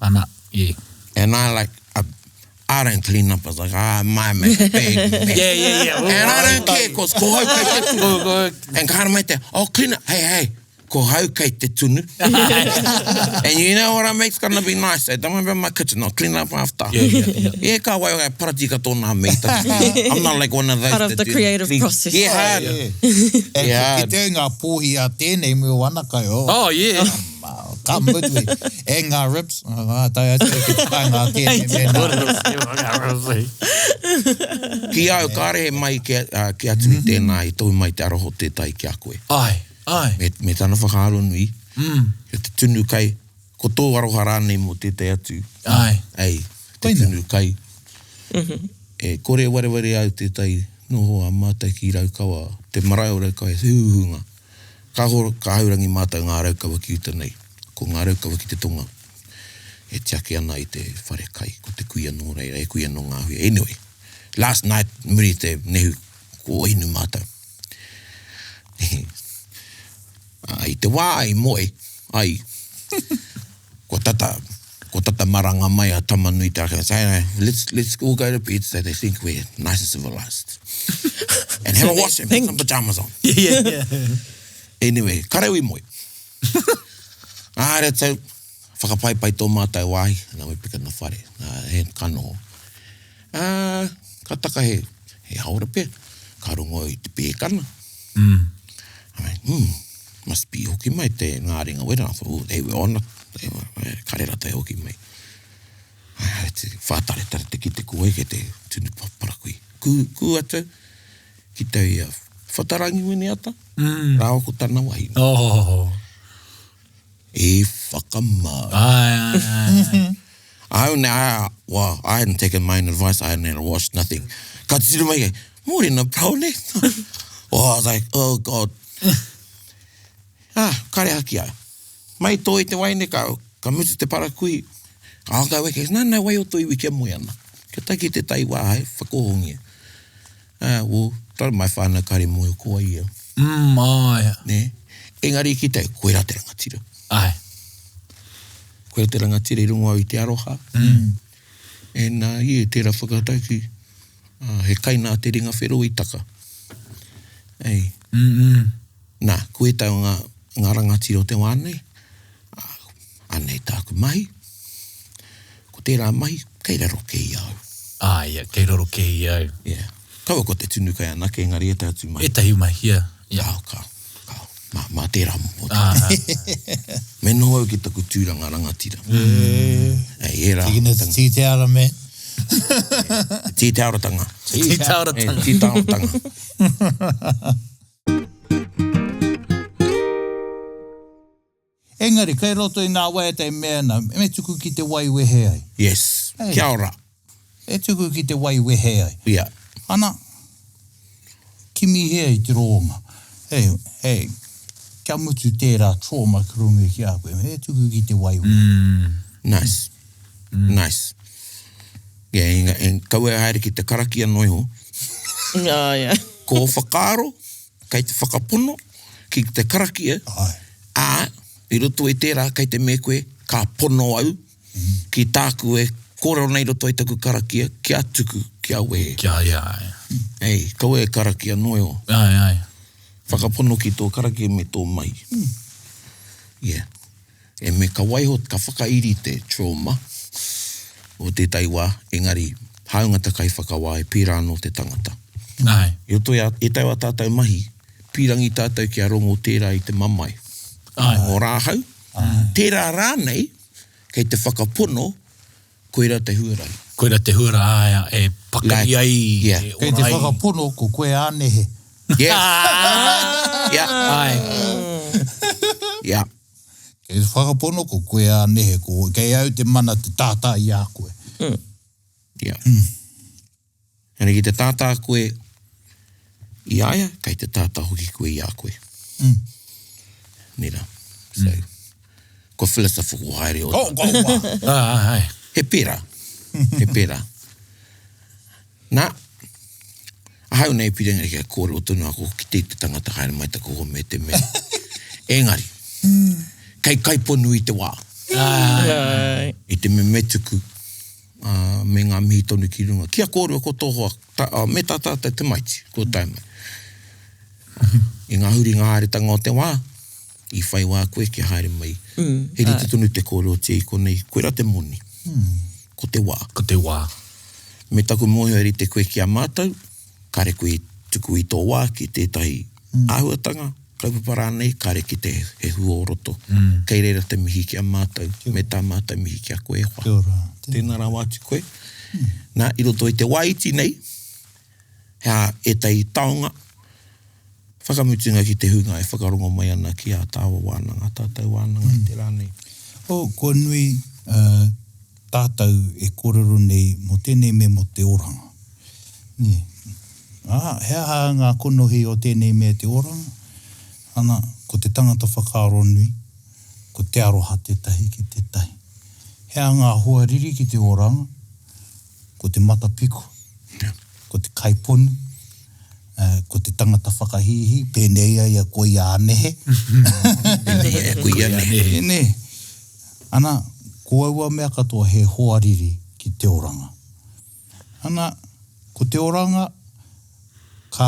Ana, And I don't clean up. I was like, my man, big. And I don't care, because ko hau kei te tunu. And kāra mai te, clean up. Hey, ko hau kei te tunu. And you know what I make? It's going to be nice. Don't worry about my kitchen. I'll clean up after. Ka wai o parati ka tōna meita. I'm not like one of those. Part of the creative process. Ki te ngā pōhi a tēnei mua wana kai o. Ka mutu e ngā ribs. Tai atu ki te kai ngā tēnei mena. Ki au kāre he mai ki atu i tēnā i tau mai te aroho tētai ki a koe. Me tāna whakaaro nui. Te tunu kai. Ko tō aroha rānei mo tētai atu. Te tunu kai. E kore wareware au tētai noho a mātai ki raukawa. Te marae o raukawa e huhunga. Ka haurangi mātai ngā raukawa ki uta nei. Ko ngā raukawa ki te tonga. he tiaki ana I te whare kai, ko te kui anō reira, e kui anō ngā hui. Anyway, last night, muri te nehu ko inu mātau. I te wā ai moe, ai, ko tata maranga mai a tamanui te aka, say, let's all go to bed so they think we're nice and civilized. And have a wash and put some pajamas on. Yeah. Anyway, kareui moe. Re tau, whakapaipai tō mātai wāhi, nā me pika na whare, he kanoho. Ka taka he haura pē, ka rongo I te pēkana. I mean, must be hoki mai te ngā ringa wera. I thought, they were on it. Karera te hoki mai. Te whātare te ki te koe ke te tunu paparakui. Ku atu, ki te ia whatarangi wene ata, rāo ko tana wahi. Oh. E whakamau. I hadn't taken my own advice. I hadn't watched nothing. Ka te tiru mai kei, mōre na praone. I was like, oh God. Kare haki ai. Mai tō I te waine ka mutu te parakui. Ka haka weke, nā wai o tō iwi kia moe ana. Kia taki te tai wā hai, whakohongia. Tara mai whāna kare moe o koa ia. Ne? Engari ki te koera te rangatira. Ai. Koera te rangatira I rungo au I te aroha. E nā I e tērā whakatau ki he kaina te ringa whero I taka. Ei. Nā, koe tau ngā rangatira o te wānei. Anei tāku mahi. Ko tērā mahi, kei raro kei au. Ia, kei raro kei au. Yeah. Kaua ko te tunu kai anake, engari e tātu mai. E tahi mai, yeah. Kau. Mā tērā mo. Me no au ki taku tūranga rangatira. Ei, e rā. Taking us tea towel, man. Tea tauratanga. Tea tauratanga. Tea tauratanga. Engari, kei roto I nā waiata I mea nā, me tuku ki te wai wehe ai. Yes. Hey. Kia ora. E tuku ki te wai wehe ai. Yeah. Ana, kimi hea I te roonga. Hei, kia mutu tērā trauma kurungi ki a koe. E tuku ki te wai wehe. Nice. Nice. Yeah, en kaua haere ki te karakia noiho. Yeah. Ko whakaro, kei te whakapono, ki te karakia. Ai. I roto I tērā, kei te me koe, ka pono au, ki tāku e kōrero nei roto I taku karakia, kia tuku, kia wehe. Ia. Ei, kaua e karakia noiho. Ai. Whakapono ki tō karakia me tō mai. Yeah. E me ka waiho, ka whakairi te trauma, o te taiwa, engari, haungata kai whakawā e pīrā no te tangata. Ai. I roto e taiwa tātou mahi, pīrangi tātou ki a rongo tērā I te mamai. Ai. O rāhau, tērā rānei, kei te whakapono, koera te huarai. Koera te huarai, e pakari ai. Yeah. Kei te whakapono ko koe ānehe. Yes. Yeah. Ai. Yeah. Kei te whakapono ko koe ānehe, ko kei au te mana te tātā I a koe. Yeah. Hane ki te tātā koe I aia, kei te tātā hoki koe I a koe. Nera. So, ko philosopher ko haere o. Ai. He pera. He pera. Nā, ahau nei pirenga ki a kōre o tonu ako ki te tangata haere mai tako ho me te mea. Engari. Kai ponu I te wā. I te me metuku. Me ngā mihi tonu ki runga. Kia kōrua ko tōhoa. Me tātātai te maiti. Ko taimai. I ngā huri ngā haeretanga o te wā. I whai wā koe ki haere mai. He rite tonu te kōrua te I konei. Koera te moni. Ko te wā. Ko te wā. Me taku mohi ari te koe ki a mātou. Kare koe tuku I tō wā ki tētahi āhuatanga. Kaupapara nei, kare ki te he hua o roto. Kei reira te mihi ki a mātou. Me tā mātou mihi ki a koe e hoa. Tēnā rā wāti koe. Nā, I roto I te waiti nei. Hea e tei taonga. Whakamutunga ki te hunga e whakarongo mai ana ki a tāua wānanga, tātou wānanga I te rānei. Ko nui tātou e kōrero nei mo tēnei me mo te oranga. Hea ngā konohi o tēnei me te oranga. Ana, ko te tangata whakaaro nui, ko te aroha te tahi ki te tahi. Hea ngā huariri ki te oranga, ko te matapiko, ko te kaiponu, ko te tangata whakahihi, pēnei ia ko ia anehe. Pēnei ia ko ia anehe. Ne. Ana, ko aua mea katoa he hoariri ki te oranga. Ana, ko te oranga, ka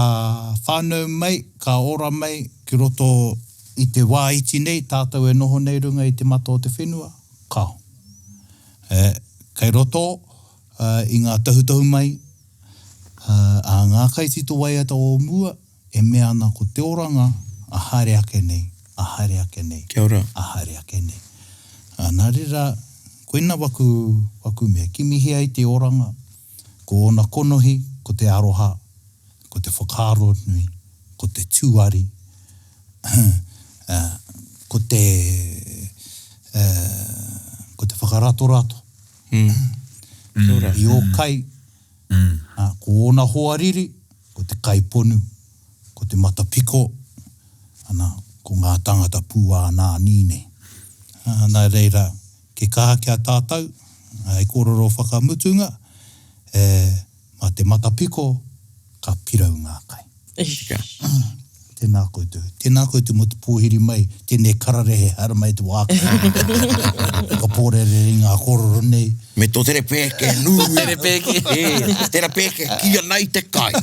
whānau mai, ka ora mai, ki roto i te wā iti nei, tātou e noho nei runga i te mata o te whenua, kao. Kei roto, i ngā tahutahu mai, a ngā kaitito waiata o mua, e mea ana ko te oranga, a haere ake nei, a haere ake nei. Kia ora. A haere ake nei. Nā rira, koina waku mea, ki mihi ai te oranga, ko ona konohi, ko te aroha, ko te whakaaro nui, ko te tūari, ko te whakarato-rato. I o kai, ko ona hoariri, ko te kaiponu, ko te matapiko, ana, ko ngā tangata pūā nā nīne. Nā reira, ke kaha kia tātou, e kororo whakamutunga, ma te matapiko, ka pirau ngā kai. Tēnā koutou. Tēnā koutou mo te pōhiri mai, tēnei kararehe hara mai te wāka. Ka pōrere ngā kororo nei. Me tō tere pēke, nū. Tere pēke. Tēra pēke, kia nei te kai.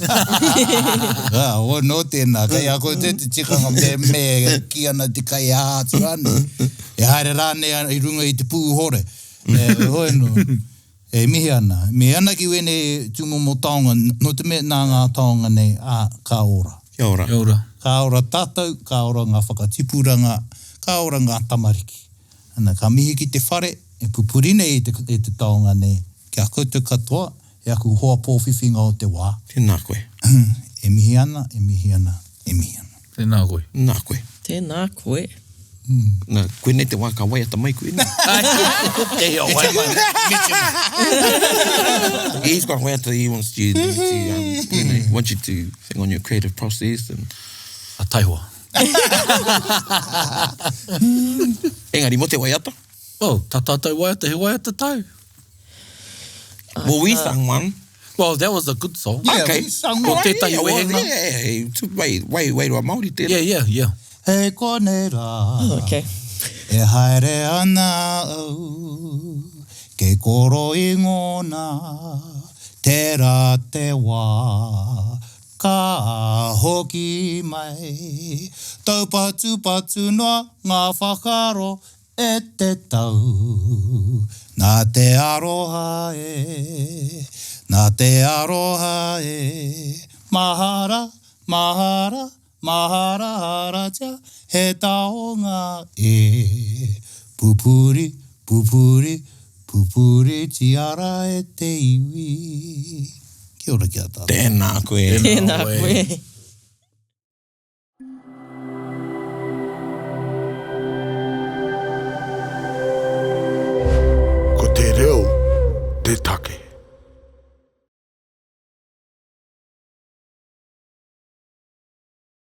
O no tēnā, kai a koutou te tikanga me kia nei te kai ātu ane. E haere rāne i runga i te pūhore. Hoi no. Mihi ana. Mihi ana ki wene tūmo mo taonga, no te me nā ngā taonga nei, ka ora. Kia ora. Kia ora. Ka ora tātou, ka ora ngā whakatipuranga, ka ora ngā tamariki. Ana, ka mihi ki te whare, e pupurine i te taonga nei, kia koutou katoa, e aku hoa pōwhiwhinga o te wā. Tēnā koe. E mihi ana, e mihi ana, e mihi ana. Tēnā koe. Nā koe. Tēnā koe. Nā, koe nei te wā ka waiata mai koe nei. Te o wai mai. He's got waiata, he wants you to, want you to think on your creative process and... A taihoa. Engari, mo te waiata? Oh, ta tātou waiata, he waiata tau. Well, we sang one. Well, that was a good song. Yeah, Okay. we sang Ko one. tētahi wehenga. Yeah, wai roa Māori tēnā. Yeah. Hei kone rā, Okay. e haere ana au, ke koro i ngona, te rā te wā, ka hoki mai, taupatu noa ngā whakaro e te tau, nā te aroha e, mahara, mahara tia, he taonga e, pupuri, tiara e te iwi. Kia ora kia tātou. Tēnā koe. Tēnā koe. Ko te reo